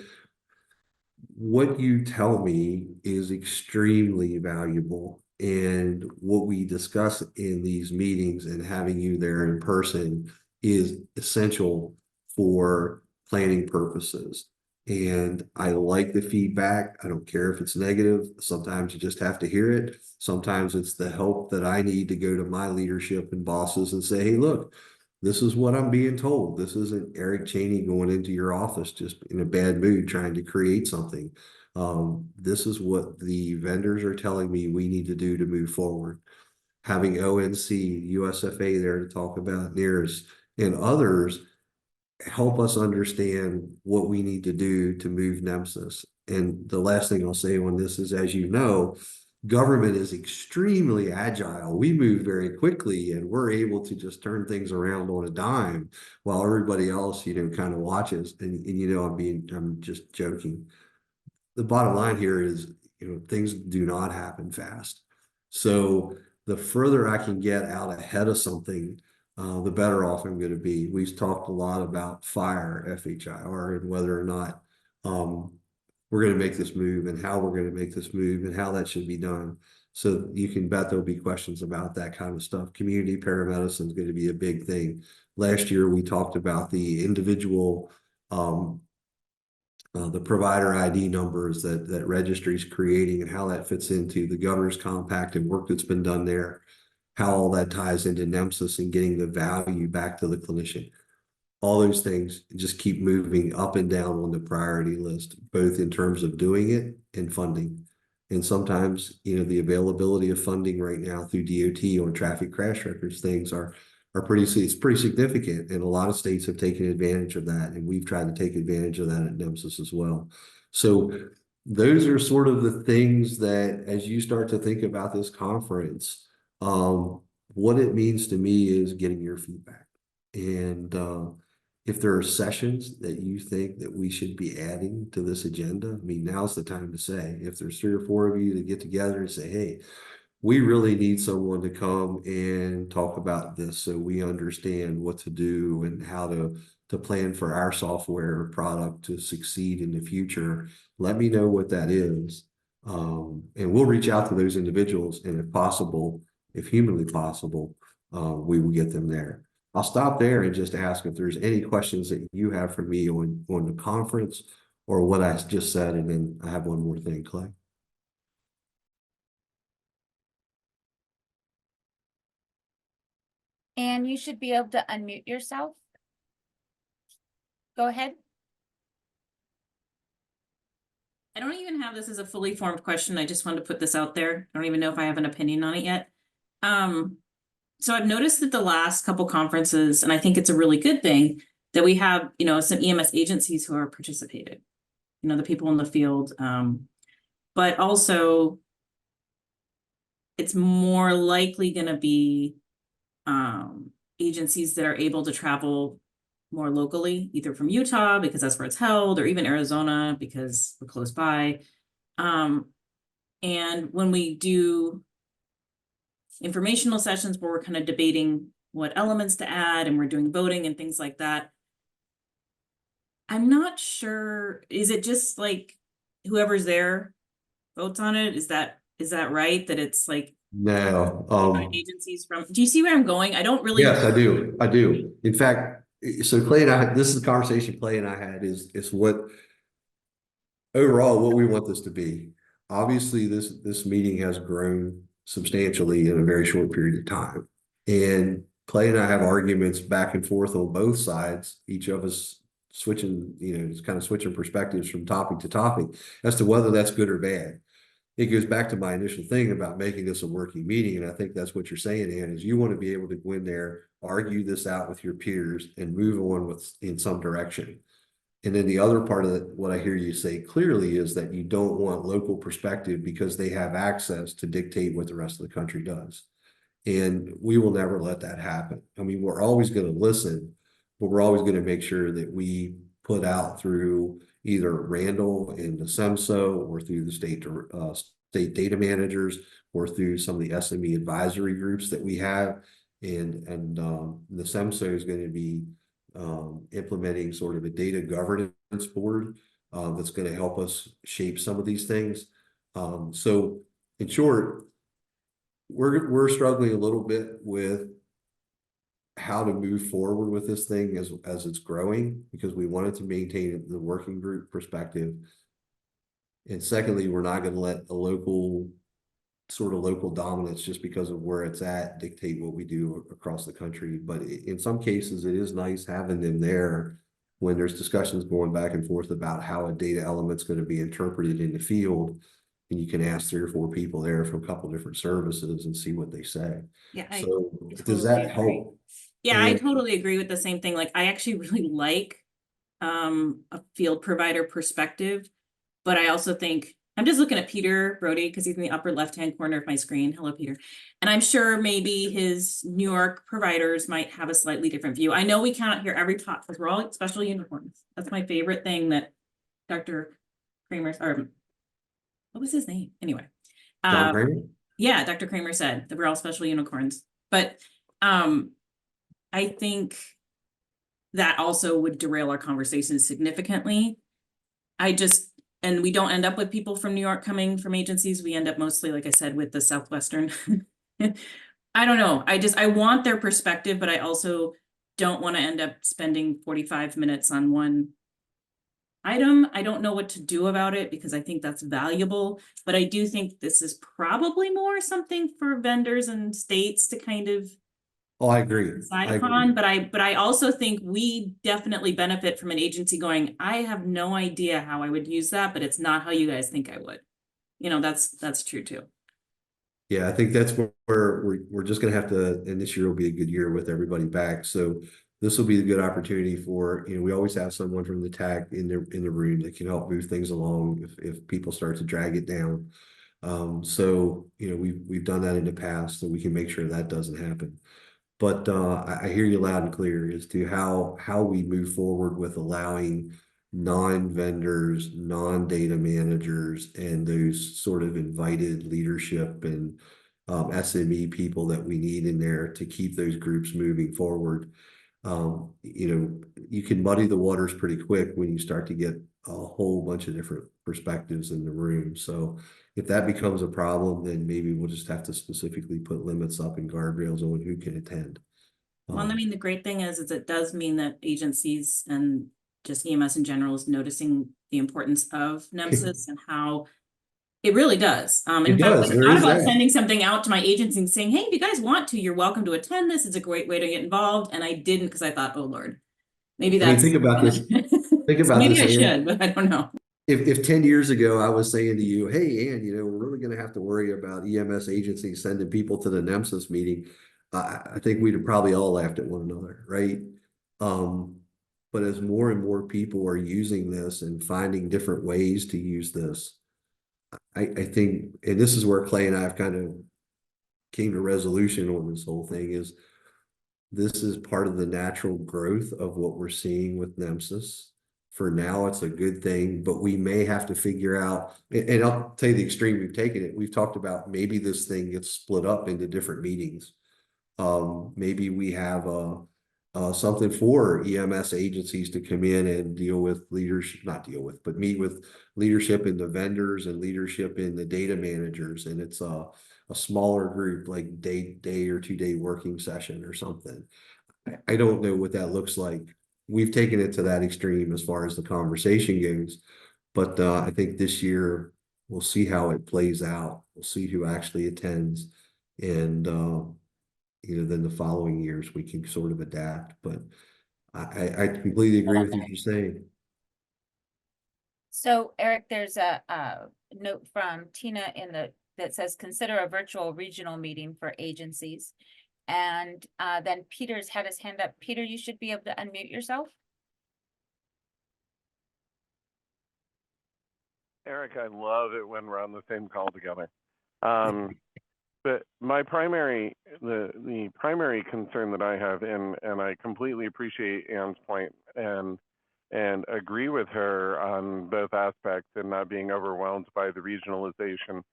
what you tell me is extremely valuable, and what we discuss in these meetings and having you there in person is essential for planning purposes. And I like the feedback. I don't care if it's negative. Sometimes you just have to hear it. Sometimes it's the help that I need to go to my leadership and bosses and say, hey, look, this is what I'm being told. This isn't Eric Chaney going into your office just in a bad mood trying to create something. This is what the vendors are telling me we need to do to move forward. Having ONC, USFA there to talk about NERS and others help us understand what we need to do to move NEMSIS. And the last thing I'll say on this is, as you know, government is extremely agile. We move very quickly, and we're able to just turn things around on a dime while everybody else, kind of watches. And I'm just joking. The bottom line here is, things do not happen fast. So the further I can get out ahead of something, the better off I'm going to be. We've talked a lot about fire FHIR and whether or not we're going to make this move and how we're going to make this move and how that should be done. So you can bet there'll be questions about that kind of stuff. Community paramedicine is going to be a big thing. Last year, we talked about the individual, the provider ID numbers that registry is creating and how that fits into the governor's compact and work that's been done there, how all that ties into NEMSIS and getting the value back to the clinician. All those things just keep moving up and down on the priority list, both in terms of doing it and funding. And sometimes, the availability of funding right now through DOT on traffic crash records things are it's pretty significant. And a lot of states have taken advantage of that. And we've tried to take advantage of that at NEMSIS as well. So those are sort of the things that, as you start to think about this conference, what it means to me is getting your feedback. And if there are sessions that you think that we should be adding to this agenda, I mean, now's the time to say. If there's 3 or 4 of you that get together and say, hey, we really need someone to come and talk about this so we understand what to do and how to plan for our software product to succeed in the future, let me know what that is. And we'll reach out to those individuals, and if possible, if humanly possible, we will get them there. I'll stop there and just ask if there's any questions that you have for me on the conference or what I just said, and then I have one more thing, Clay. And you should be able to unmute yourself. Go ahead. I don't even have this as a fully formed question. I just wanted to put this out there. I don't even know if I have an opinion on it yet. So I've noticed that the last couple conferences, and I think it's a really good thing, that we have, some EMS agencies who are participated, the people in the field. But also it's more likely going to be agencies that are able to travel more locally, either from Utah because that's where it's held, or even Arizona because we're close by. And when we do informational sessions where we're kind of debating what elements to add and we're doing voting and things like that, I'm not sure, is it just like whoever's there votes on it? Is that right? That it's like No, agencies from, do you see where I'm going? I don't really. Yes, I do. In fact, so Clay and I, this is the conversation Clay and I had is what overall what we want this to be. Obviously, this meeting has grown substantially in a very short period of time. And Clay and I have arguments back and forth on both sides, each of us switching, kind of switching perspectives from topic to topic as to whether that's good or bad. It goes back to my initial thing about making this a working meeting. And I think that's what you're saying, Ann, is you want to be able to go in there, argue this out with your peers and move on in some direction. And then the other part of it, what I hear you say clearly is that you don't want local perspective because they have access to dictate what the rest of the country does. And we will never let that happen. I mean, we're always going to listen, but we're always going to make sure that we put out through either Randall and the SEMSO or through the state data managers or through some of the SME advisory groups that we have. And the SEMSO is going to be implementing sort of a data governance board that's going to help us shape some of these things. So in short, we're struggling a little bit with how to move forward with this thing as it's growing, because we wanted to maintain the working group perspective. And secondly, we're not going to let a local dominance just because of where it's at dictate what we do across the country. But in some cases, it is nice having them there when there's discussions going back and forth about how a data element's going to be interpreted in the field. And you can ask 3 or 4 people there from a couple different services and see what they say. Yeah. So does totally that agree. help? Yeah, I totally agree with the same thing. Like, I actually really like a field provider perspective, but I also think, I'm just looking at Peter Brody because he's in the upper left-hand corner of my screen. Hello, Peter. And I'm sure maybe his New York providers might have a slightly different view. I know we cannot hear every talk because we're all special unicorns. That's my favorite thing that Dr. Kramer, or what was his name? Anyway. John Kramer? Yeah, Dr. Kramer said that we're all special unicorns. But I think that also would derail our conversation significantly. And we don't end up with people from New York coming from agencies. We end up mostly, like I said, with the Southwestern. I don't know. I want their perspective, but I also don't want to end up spending 45 minutes on one item. I don't know what to do about it because I think that's valuable, but I do think this is probably more something for vendors and states to kind of Oh, I agree. decide I agree. upon, but I also think we definitely benefit from an agency going, I have no idea how I would use that, but it's not how you guys think I would. You know, that's true too. Yeah, I think that's where we're just gonna have to, and this year will be a good year with everybody back. So this will be a good opportunity for, we always have someone from the TAC in the room that can help move things along if people start to drag it down. So we've done that in the past, so we can make sure that doesn't happen. But I hear you loud and clear as to how we move forward with allowing non-vendors, non-data managers, and those sort of invited leadership and SME people that we need in there to keep those groups moving forward. You can muddy the waters pretty quick when you start to get a whole bunch of different perspectives in the room. So if that becomes a problem, then maybe we'll just have to specifically put limits up and guardrails on who can attend. Well, I mean, the great thing is it does mean that agencies and just EMS in general is noticing the importance of NEMSIS and how it really does. In fact, does. I There thought is about that. sending something out to my agency and saying, hey, if you guys want to, you're welcome to attend this. It's a great way to get involved. And I didn't because I thought, oh Lord, maybe that's. think about this. Think about Maybe this, I Ann. should, but I don't know. If 10 years ago I was saying to you, hey, Ann, we're really going to have to worry about EMS agencies sending people to the NEMSIS meeting, I think we'd have probably all laughed at one another, right? But as more and more people are using this and finding different ways to use this, I think, and this is where Clay and I have kind of came to resolution on this whole thing, is this is part of the natural growth of what we're seeing with NEMSIS. For now, it's a good thing, but we may have to figure out, and I'll tell you the extreme we've taken it. We've talked about maybe this thing gets split up into different meetings. Maybe we have something for EMS agencies to come in and deal with leadership, not deal with, but meet with leadership in the vendors and leadership in the data managers. And it's a smaller group, like day or 2 day working session or something. I don't know what that looks like. We've taken it to that extreme as far as the conversation goes, but I think this year we'll see how it plays out. We'll see who actually attends, and then the following years we can sort of adapt. But I completely agree with what you're saying. So Eric, there's a note from Tina that says, consider a virtual regional meeting for agencies. And then Peter's had his hand up. Peter, you should be able to unmute yourself. Eric, I love it when we're on the same call together. But my the primary concern that I have, and I completely appreciate Ann's point and agree with her on both aspects and not being overwhelmed by the regionalization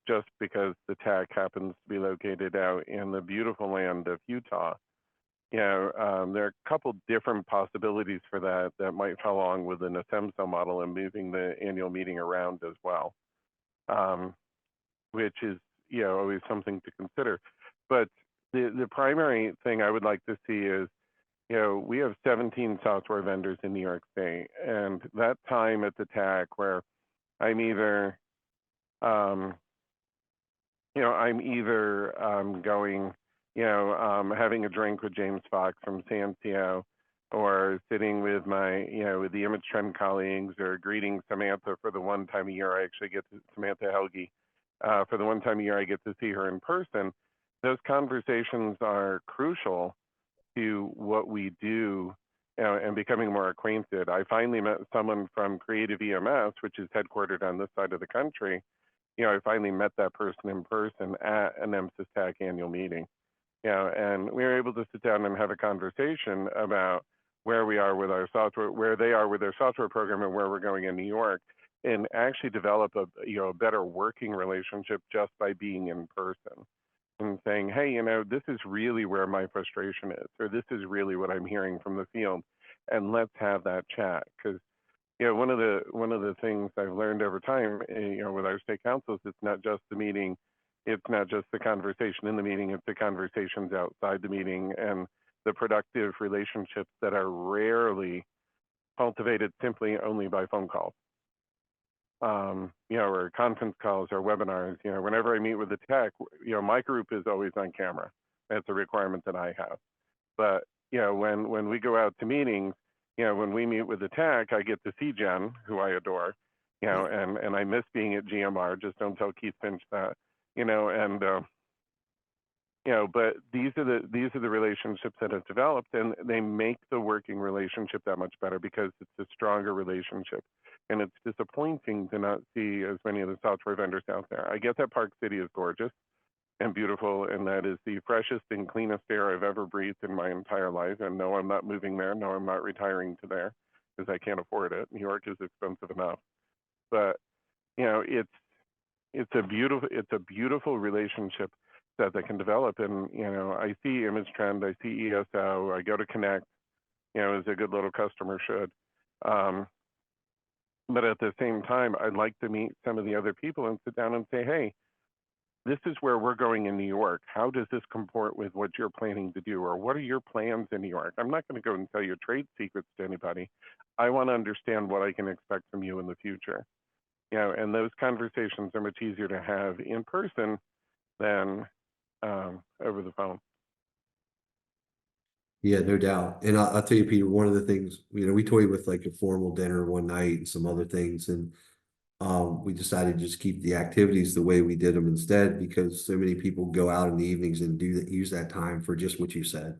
just because the TAC happens to be located out in the beautiful land of Utah. There are a couple different possibilities for that might fall along with an NEMSIS model and moving the annual meeting around as well, which is always something to consider. But the primary thing I would like to see is, we have 17 software vendors in New York State, and that time at the TAC where I'm either going, having a drink with James Fox from Sancio, or sitting with my, with the Image Trend colleagues, or greeting Samantha for the one time a year I actually get to, Samantha Helge, for the one time a year I get to see her in person. Those conversations are crucial to what we do and becoming more acquainted. I finally met someone from Creative EMS, which is headquartered on this side of the country. I finally met that person in person at an NEMSIS TAC annual meeting. And we were able to sit down and have a conversation about where we are with our software, where they are with their software program, and where we're going in New York, and actually develop a better working relationship just by being in person. and saying, hey, this is really where my frustration is, or this is really what I'm hearing from the field, and let's have that chat. Because one of the things I've learned over time, with our state councils, it's not just the meeting, it's not just the conversation in the meeting, it's the conversations outside the meeting and the productive relationships that are rarely cultivated simply only by phone calls. Or conference calls or webinars. Whenever I meet with the tech, my group is always on camera. That's a requirement that I have. But when we go out to meetings, when we meet with the tech, I get to see Jen, who I adore, and I miss being at GMR. Just don't tell Keith Finch that, but these are the relationships that have developed, and they make the working relationship that much better because it's a stronger relationship. And it's disappointing to not see as many of the software vendors out there. I get that Park City is gorgeous and beautiful, and that is the freshest and cleanest air I've ever breathed in my entire life. And no, I'm not moving there. No, I'm not retiring to there because I can't afford it. New York is expensive enough. But it's a beautiful relationship that they can develop. And I see Image Trend, I see ESO, I go to Connect, as a good little customer should. But at the same time, I'd like to meet some of the other people and sit down and say, hey, this is where we're going in New York. How does this comport with what you're planning to do? Or what are your plans in New York? I'm not going to go and tell your trade secrets to anybody. I want to understand what I can expect from you in the future. And those conversations are much easier to have in person than over the phone. Yeah, no doubt. And I'll tell you, Peter, one of the things, we toyed with like a formal dinner one night and some other things. And we decided to just keep the activities the way we did them instead, because so many people go out in the evenings and use that time for just what you said,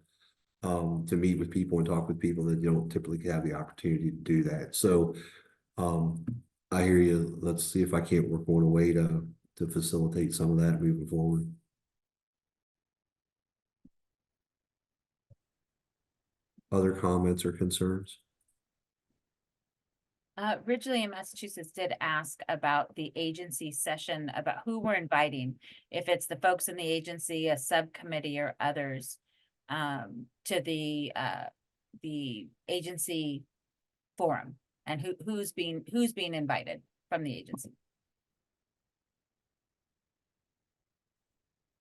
to meet with people and talk with people that don't typically have the opportunity to do that. So I hear you. Let's see if I can't work on a way to facilitate some of that moving forward. Other comments or concerns? Ridgely in Massachusetts did ask about the agency session, about who we're inviting, if it's the folks in the agency, a subcommittee, or others, to the agency forum, and who's being invited from the agency.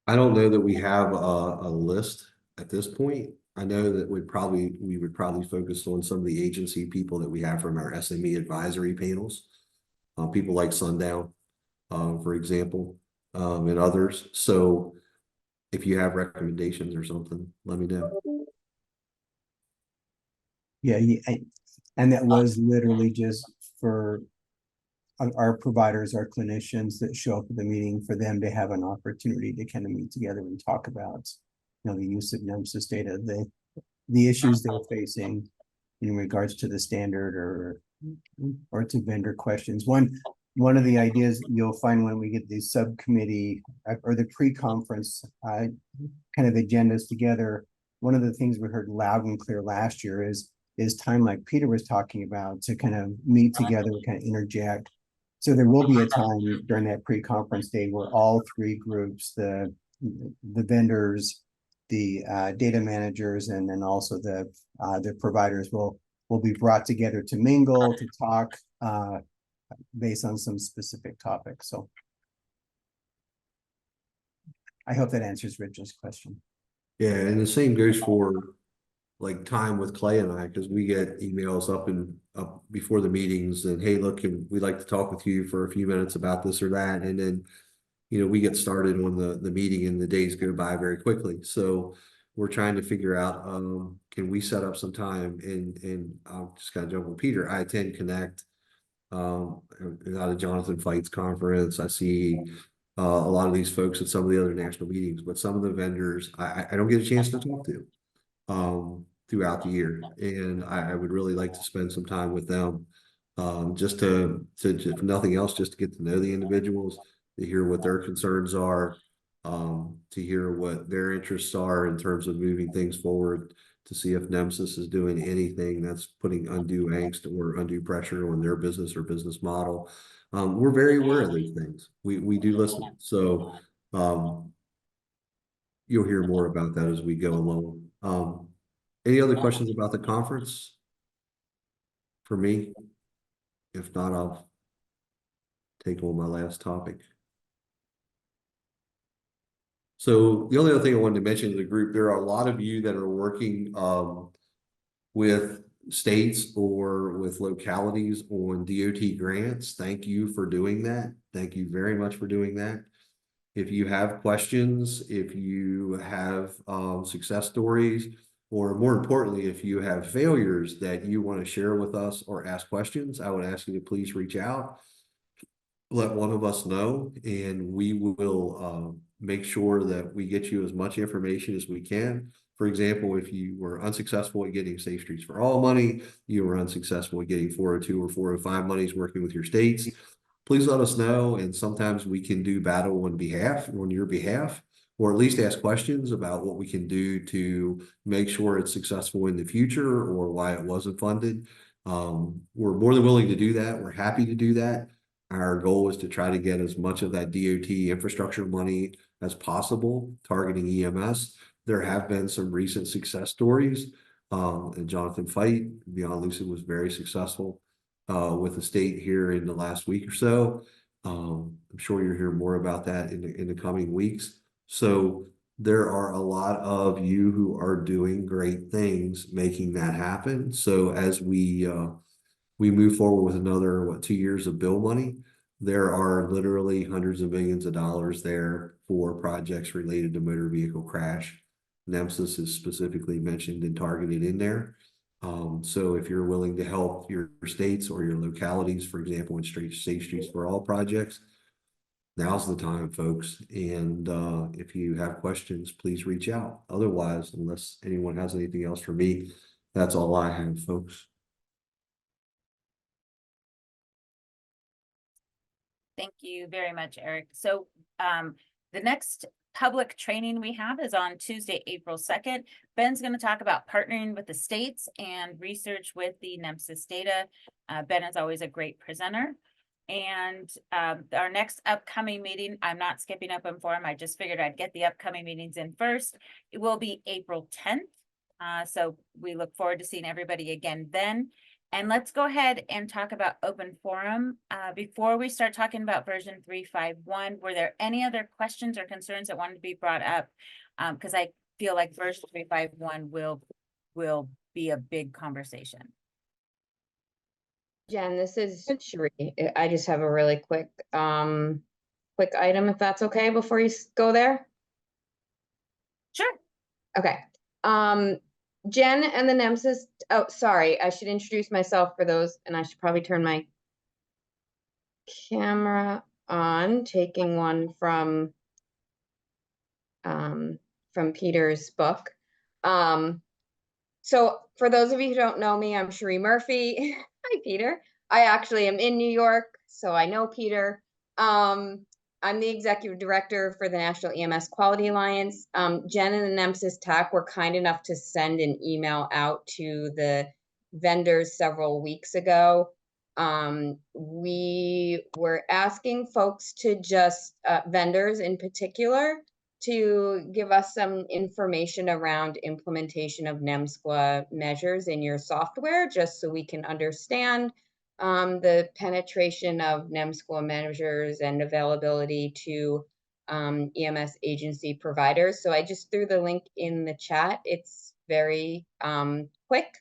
I don't know that we have a list at this point. I know that we would probably focus on some of the agency people that we have from our SME advisory panels, people like Sundown, for example, and others. So if you have recommendations or something, let me know. Yeah, and that was literally just for our providers, our clinicians that show up at the meeting, for them to have an opportunity to kind of meet together and talk about, the use of NEMSIS data, the issues they're facing in regards to the standard or to vendor questions. One of the ideas you'll find when we get these subcommittee or the pre-conference kind of agendas together, one of the things we heard loud and clear last year is time, like Peter was talking about, to kind of meet together, kind of interject. So there will be a time during that pre-conference day where all three groups, the vendors, the data managers, and then also the providers will be brought together to mingle, to talk based on some specific topics. So I hope that answers Rich's question. Yeah, and the same goes for like time with Clay and I, because we get emails up before the meetings and, hey, look, we'd like to talk with you for a few minutes about this or that. And then, we get started on the meeting and the days go by very quickly. So we're trying to figure out, can we set up some time? And I'll just kind of jump with Peter. I attend Connect, out of Jonathan Fight's conference. I see a lot of these folks at some of the other national meetings, but some of the vendors I don't get a chance to talk to throughout the year. And I would really like to spend some time with them, just to if nothing else, just to get to know the individuals, to hear what their concerns are, to hear what their interests are in terms of moving things forward, to see if NEMSIS is doing anything that's putting undue angst or undue pressure on their business or business model. We're very aware of those things. We do listen. So you'll hear more about that as we go along. Any other questions about the conference for me? If not, I'll take on my last topic. So the only other thing I wanted to mention to the group, there are a lot of you that are working with states or with localities on DOT grants. Thank you for doing that. Thank you very much for doing that. If you have questions, if you have success stories, or more importantly, if you have failures that you want to share with us or ask questions, I would ask you to please reach out. Let one of us know, and we will make sure that we get you as much information as we can. For example, if you were unsuccessful at getting Safe Streets for All money, you were unsuccessful at getting 402 or 405 monies working with your states, please let us know. And sometimes we can do battle on your behalf, or at least ask questions about what we can do to make sure it's successful in the future or why it wasn't funded. We're more than willing to do that. We're happy to do that. Our goal is to try to get as much of that DOT infrastructure money as possible, targeting EMS. There have been some recent success stories. And Jonathan Fight, Beyond Lucid, was very successful with the state here in the last week or so. I'm sure you'll hear more about that in the coming weeks. So there are a lot of you who are doing great things making that happen. So as we move forward with another 2 years of bill money, there are literally hundreds of millions of dollars there for projects related to motor vehicle crash. NEMSIS is specifically mentioned and targeted in there. So if you're willing to help your states or your localities, for example, in Safe Streets for All projects, now's the time, folks. And if you have questions, please reach out. Otherwise, unless anyone has anything else for me, that's all I have, folks. Thank you very much, Eric. So the next public training we have is on Tuesday, April 2nd. Ben's going to talk about partnering with the states and research with the NEMSIS data. Ben is always a great presenter. And our next upcoming meeting, I'm not skipping open forum. I just figured I'd get the upcoming meetings in first. It will be April 10th. So we look forward to seeing everybody again then. And let's go ahead and talk about open forum. Before we start talking about version 3.5.1, were there any other questions or concerns that wanted to be brought up? Because I feel like version 3.5.1 will be a big conversation. Jen, this is Sheree. I just have a really quick item, if that's okay, before you go there. Sure. Okay. Jen and the NEMSIS. Oh, sorry. I should introduce myself for those, and I should probably turn my camera on, taking one from Peter's book. So for those of you who don't know me, I'm Sheree Murphy. Hi, Peter. I actually am in New York, so I know Peter. I'm the executive director for the National EMS Quality Alliance. Jen and the NEMSIS TAC were kind enough to send an email out to the vendors several weeks ago. We were asking folks to just, vendors in particular, to give us some information around implementation of NEMSQA measures in your software, just so we can understand the penetration of NEMSQA measures and availability to EMS agency providers. So I just threw the link in the chat. It's very quick.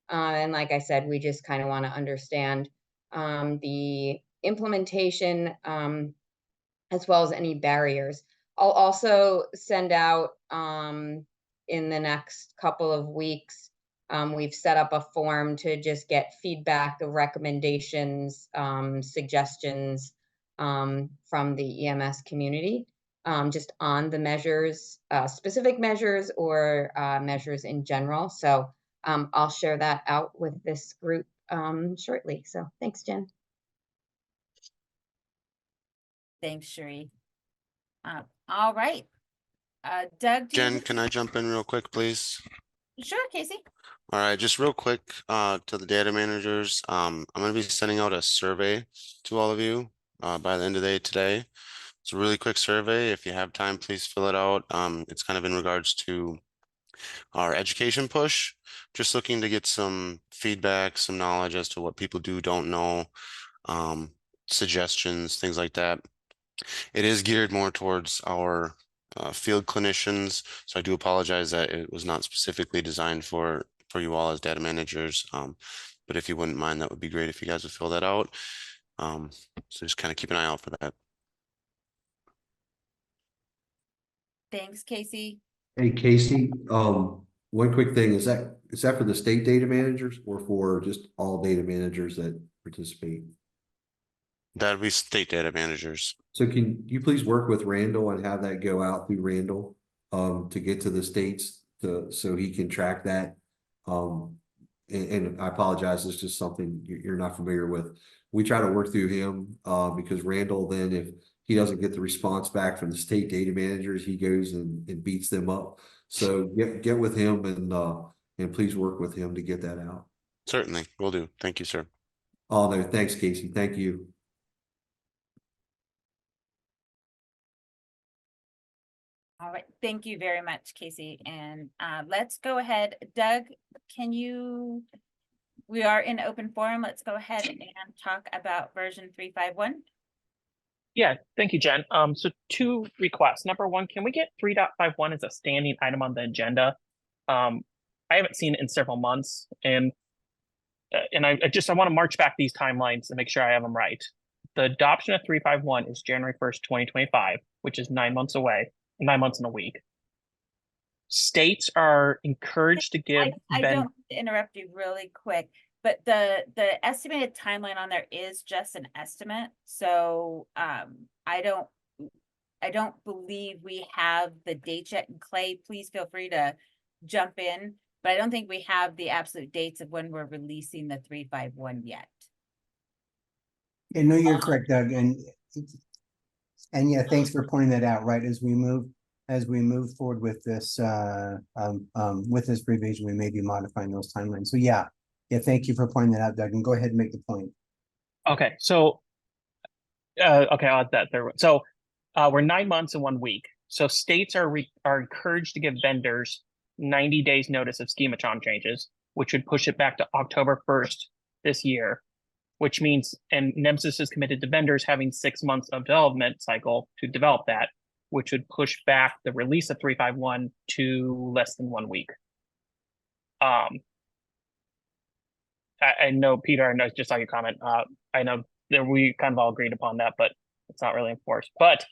And like I said, we just kind of want to understand the implementation as well as any barriers. I'll also send out in the next couple of weeks, we've set up a form to just get feedback, recommendations, suggestions from the EMS community, just on the measures, specific measures or measures in general. So I'll share that out with this group shortly. So thanks, Jen. Thanks, Sheree. All right. Doug, Jen, can I jump in real quick, please? Sure, Casey. All right, just real quick to the data managers. I'm going to be sending out a survey to all of you by the end of the day today. It's a really quick survey. If you have time, please fill it out. It's kind of in regards to our education push, just looking to get some feedback, some knowledge as to what people don't know, suggestions, things like that. It is geared more towards our field clinicians, so I do apologize that it was not specifically designed for you all as data managers. But if you wouldn't mind, that would be great if you guys would fill that out. So just kind of keep an eye out for that. Thanks, Casey. Hey, Casey, one quick thing, is that for the state data managers or for just all data managers that participate? That'd be state data managers. So can you please work with Randall and have that go out through Randall, to get to the states so he can track that? And I apologize, it's just something you're not familiar with. We try to work through him, because Randall, then if he doesn't get the response back from the state data managers, he goes and beats them up. So get with him and please work with him to get that out. Certainly, will do. Thank you, sir. Oh, no, thanks, Casey. Thank you. All right, thank you very much, Casey. And let's go ahead. Doug, we are in open forum. Let's go ahead and talk about version 3.5.1. Yeah, thank you, Jen. So 2 requests. Number 1, can we get 3.5.1 as a standing item on the agenda? I haven't seen it in several months, and I want to march back these timelines and make sure I have them right. The adoption of 3.5.1 is January 1st, 2025, which is 9 months away, 9 months in a week. States are encouraged to give. I don't interrupt you really quick, but the estimated timeline on there is just an estimate. So I don't believe we have the dates yet. And Clay, please feel free to jump in, but I don't think we have the absolute dates of when we're releasing the 3.5.1 yet. Yeah, no, you're correct, Doug, and yeah, thanks for pointing that out. Right, as we move forward with this revision, we may be modifying those timelines. So yeah, thank you for pointing that out, Doug, and go ahead and make the point. Okay, so okay, I'll add that there. So we're 9 months in 1 week. So states are encouraged to give vendors 90 days notice of schematron changes, which would push it back to October 1st this year, which means, and NEMSIS is committed to vendors having 6 months of development cycle to develop that, which would push back the release of 3.5.1 to less than 1 week. I know, Peter, I know, just saw your comment. I know that we kind of all agreed upon that, but it's not really enforced. But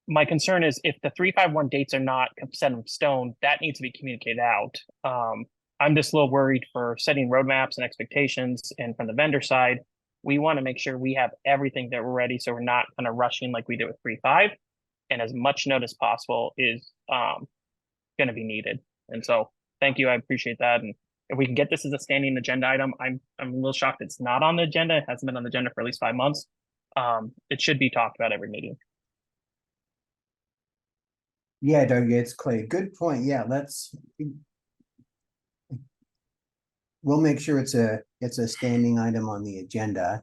my concern is if the 3.5.1 dates are not set in stone, that needs to be communicated out. I'm just a little worried for setting roadmaps and expectations, and from the vendor side, we want to make sure we have everything that we're ready, so we're not kind of rushing like we did with 3.5, and as much notice possible is going to be needed. And so, thank you, I appreciate that. And if we can get this as a standing agenda item, I'm a little shocked it's not on the agenda. It hasn't been on the agenda for at least 5 months. It should be talked about every meeting. Yeah, Doug, it's Clay. Good point. Yeah, we'll make sure it's a standing item on the agenda.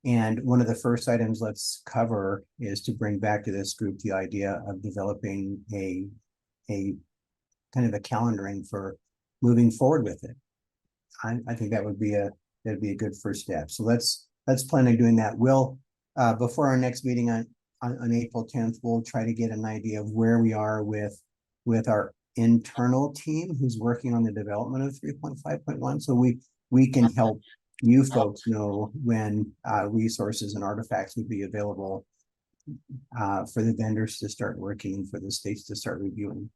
And one of the first items let's cover is to bring back to this group the idea of developing a kind of a calendaring for moving forward with it. I think that'd be a good first step. So let's plan on doing that. We'll before our next meeting on April 10th, we'll try to get an idea of where we are with our internal team who's working on the development of 3.5.1. So we can help you folks know when resources and artifacts would be available for the vendors to start working and for the states to start reviewing.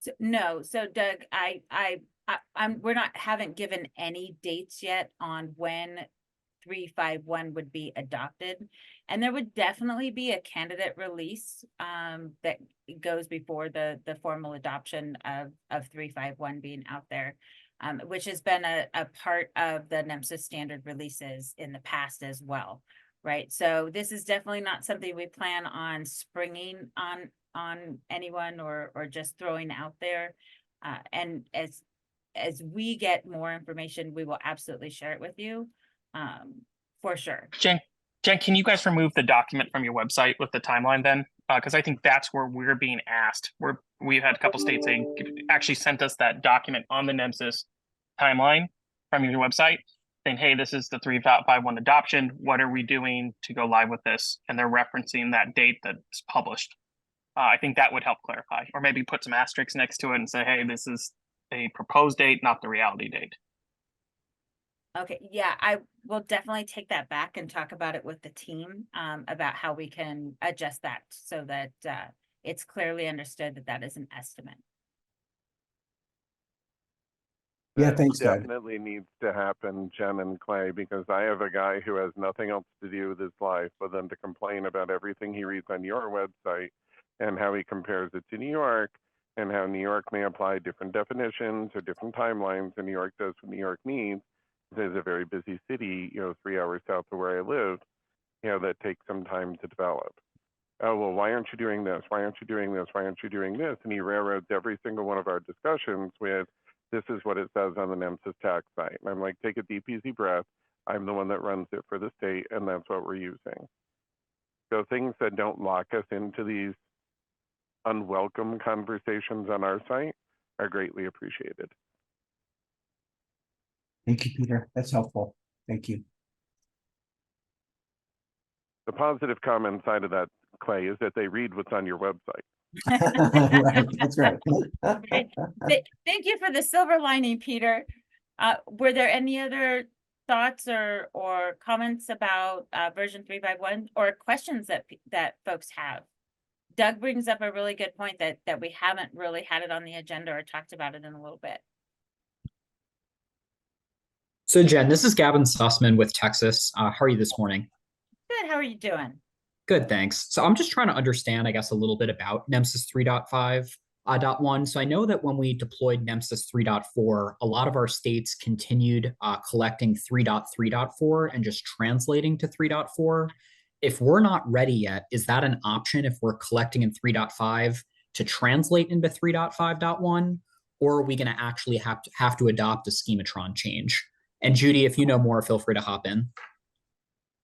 So, no, so Doug, haven't given any dates yet on when 3.5.1 would be adopted, and there would definitely be a candidate release that goes before the formal adoption of 3.5.1 being out there, which has been a part of the NEMSIS standard releases in the past as well, right? So this is definitely not something we plan on springing on anyone or just throwing out there, and as we get more information, we will absolutely share it with you. for sure. Jen, can you guys remove the document from your website with the timeline then? Because I think that's where we're being asked. We've had a couple states saying, actually sent us that document on the NEMSIS timeline from your website saying, hey, this is the 3.51 adoption. What are we doing to go live with this? And they're referencing that date that's published. I think that would help clarify, or maybe put some asterisks next to it and say, hey, this is a proposed date, not the reality date. Okay, yeah, I will definitely take that back and talk about it with the team about how we can adjust that so that it's clearly understood that that is an estimate. Yeah, That thanks, Doug. definitely needs to happen, Jen and Clay, because I have a guy who has nothing else to do with his life but than to complain about everything he reads on your website and how he compares it to New York and how New York may apply different definitions or different timelines and New York does what New York needs. There's a very busy city, 3 hours south of where I live, that takes some time to develop. Oh, well, why aren't you doing this? Why aren't you doing this? Why aren't you doing this? And he railroads every single one of our discussions with, this is what it says on the NEMSIS tax site. And I'm like, take a deep, easy breath. I'm the one that runs it for the state, and that's what we're using. So things that don't lock us into these unwelcome conversations on our site are greatly appreciated. Thank you, Peter. That's helpful. Thank you. The positive comment side of that, Clay, is that they read what's on your website. Right, that's right. Thank you for the silver lining, Peter. Were there any other thoughts or comments about version 3.51 or questions that folks have? Doug brings up a really good point that we haven't really had it on the agenda or talked about it in a little bit. So Jen, this is Gavin Sussman with Texas. How are you this morning? Good, how are you doing? Good, thanks. So I'm just trying to understand, I guess, a little bit about NEMSIS 3.5.1. So I know that when we deployed NEMSIS 3.4, a lot of our states continued collecting 3.3.4 and just translating to 3.4. If we're not ready yet, is that an option if we're collecting in 3.5 to translate into 3.5.1? Or are we going to actually have to adopt a schematron change? And Judy, if you know more, feel free to hop in.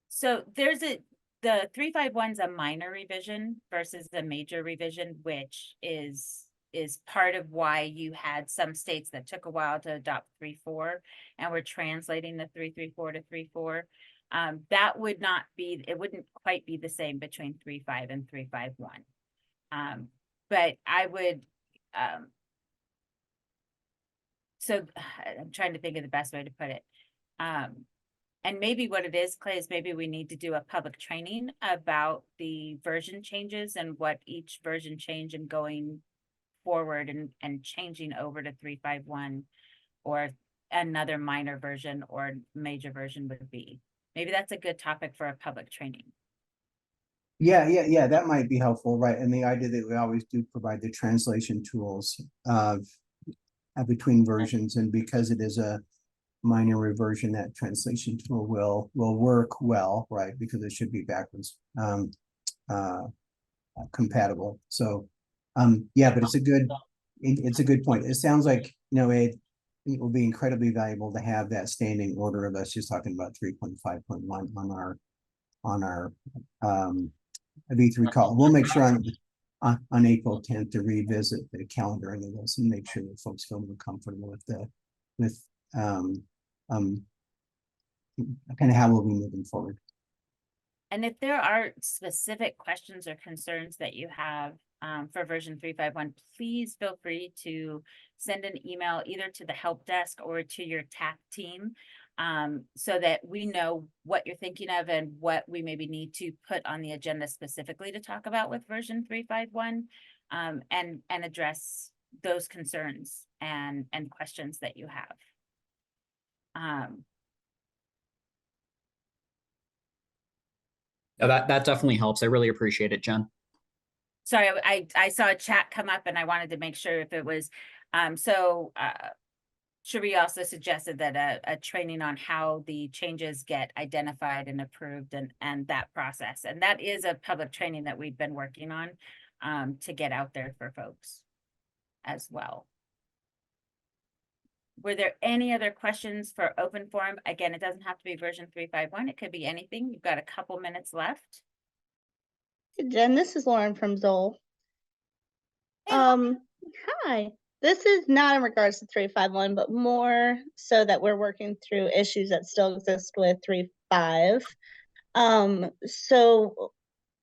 So the 3.51 is a minor revision versus a major revision, which is part of why you had some states that took a while to adopt 3.4 and we're translating the 3.3.4 to 3.4. That would not be, it wouldn't quite be the same between 3.5 and 3.51. But I would, so I'm trying to think of the best way to put it. And maybe what it is, Clay, is maybe we need to do a public training about the version changes and what each version change and going forward and changing over to 3.51 or another minor version or major version would be. Maybe that's a good topic for a public training. Yeah, that might be helpful, right? And the idea that we always do provide the translation tools between versions, and because it is a minor reversion, that translation tool will work well, right? Because it should be backwards compatible. So yeah, but it's a good point. It sounds like, it will be incredibly valuable to have that standing order of us just talking about 3.5.1 on our V3 call. We'll make sure on April 10th to revisit the calendar of this and make sure that folks feel more comfortable with kind of how we'll be moving forward. And if there are specific questions or concerns that you have for version 3.51, please feel free to send an email either to the help desk or to your TAC team so that we know what you're thinking of and what we maybe need to put on the agenda specifically to talk about with version 3.51 and address those concerns and questions that you have. That definitely helps. I really appreciate it, Jen. Sorry, I saw a chat come up and I wanted to make sure if it was, Cherie also suggested that a training on how the changes get identified and approved and that process. And that is a public training that we've been working on to get out there for folks as well. Were there any other questions for open forum? Again, it doesn't have to be version 351. It could be anything. You've got a couple minutes left. Jen, this is Lauren from Zoll. Hey, Lauren. Hi. This is not in regards to 351, but more so that we're working through issues that still exist with 35. So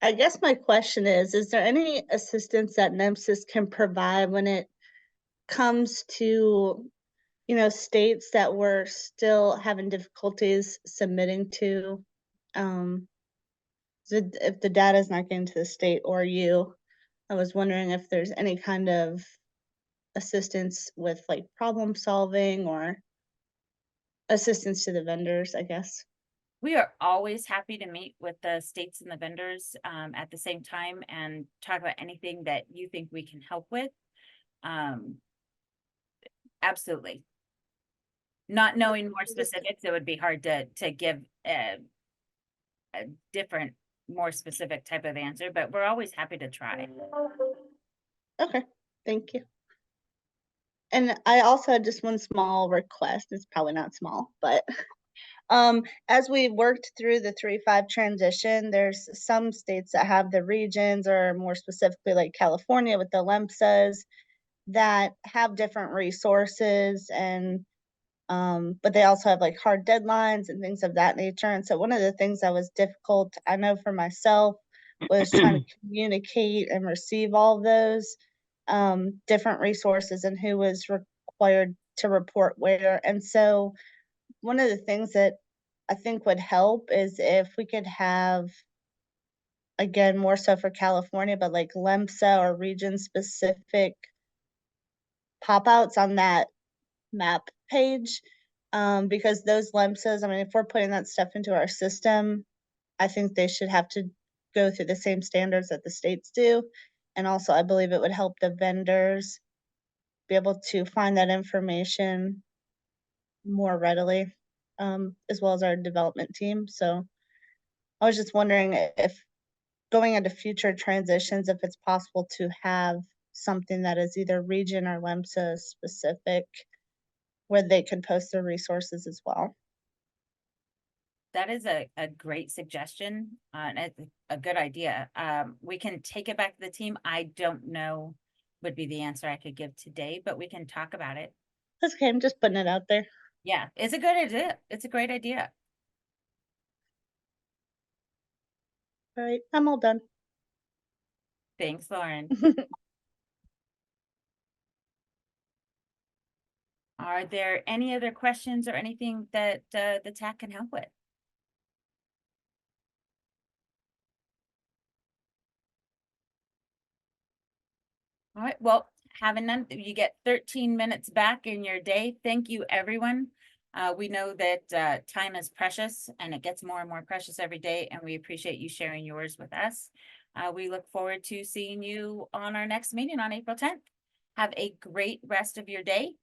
I guess my question is there any assistance that NEMSIS can provide when it comes to, you know, states that we're still having difficulties submitting to? If the data is not getting to the state or you, I was wondering if there's any kind of assistance with like problem solving or assistance to the vendors, I guess. We are always happy to meet with the states and the vendors at the same time and talk about anything that you think we can help with. Absolutely. Not knowing more specifics, it would be hard to give a different, more specific type of answer, but we're always happy to try. Okay, thank you. And I also had just one small request. It's probably not small, but as we worked through the 3.5 transition, there's some states that have the regions, or more specifically like California with the NEMSIS, that have different resources, and but they also have like hard deadlines and things of that nature. And so one of the things that was difficult, I know for myself, was trying to communicate and receive all of those different resources and who was required to report where. And so one of the things that I think would help is if we could have, again, more so for California, but like LEMSA or region specific pop outs on that map page. Because those LEMSAs, I mean, if we're putting that stuff into our system, I think they should have to go through the same standards that the states do. And also, I believe it would help the vendors be able to find that information more readily, as well as our development team. So I was just wondering if going into future transitions, if it's possible to have something that is either region or LEMSA specific, where they can post their resources as well. That is a great suggestion, and it's a good idea. We can take it back to the team. I don't know would be the answer I could give today, but we can talk about it. That's okay, I'm just putting it out there. Yeah, it's a good idea. It's a great idea. All right, I'm all done. Thanks, Lauren. Are there any other questions or anything that the TAC can help with? All right, well, having none, you get 13 minutes back in your day. Thank you, everyone. We know that time is precious and it gets more and more precious every day, and we appreciate you sharing yours with us. We look forward to seeing you on our next meeting on April 10th. Have a great rest of your day.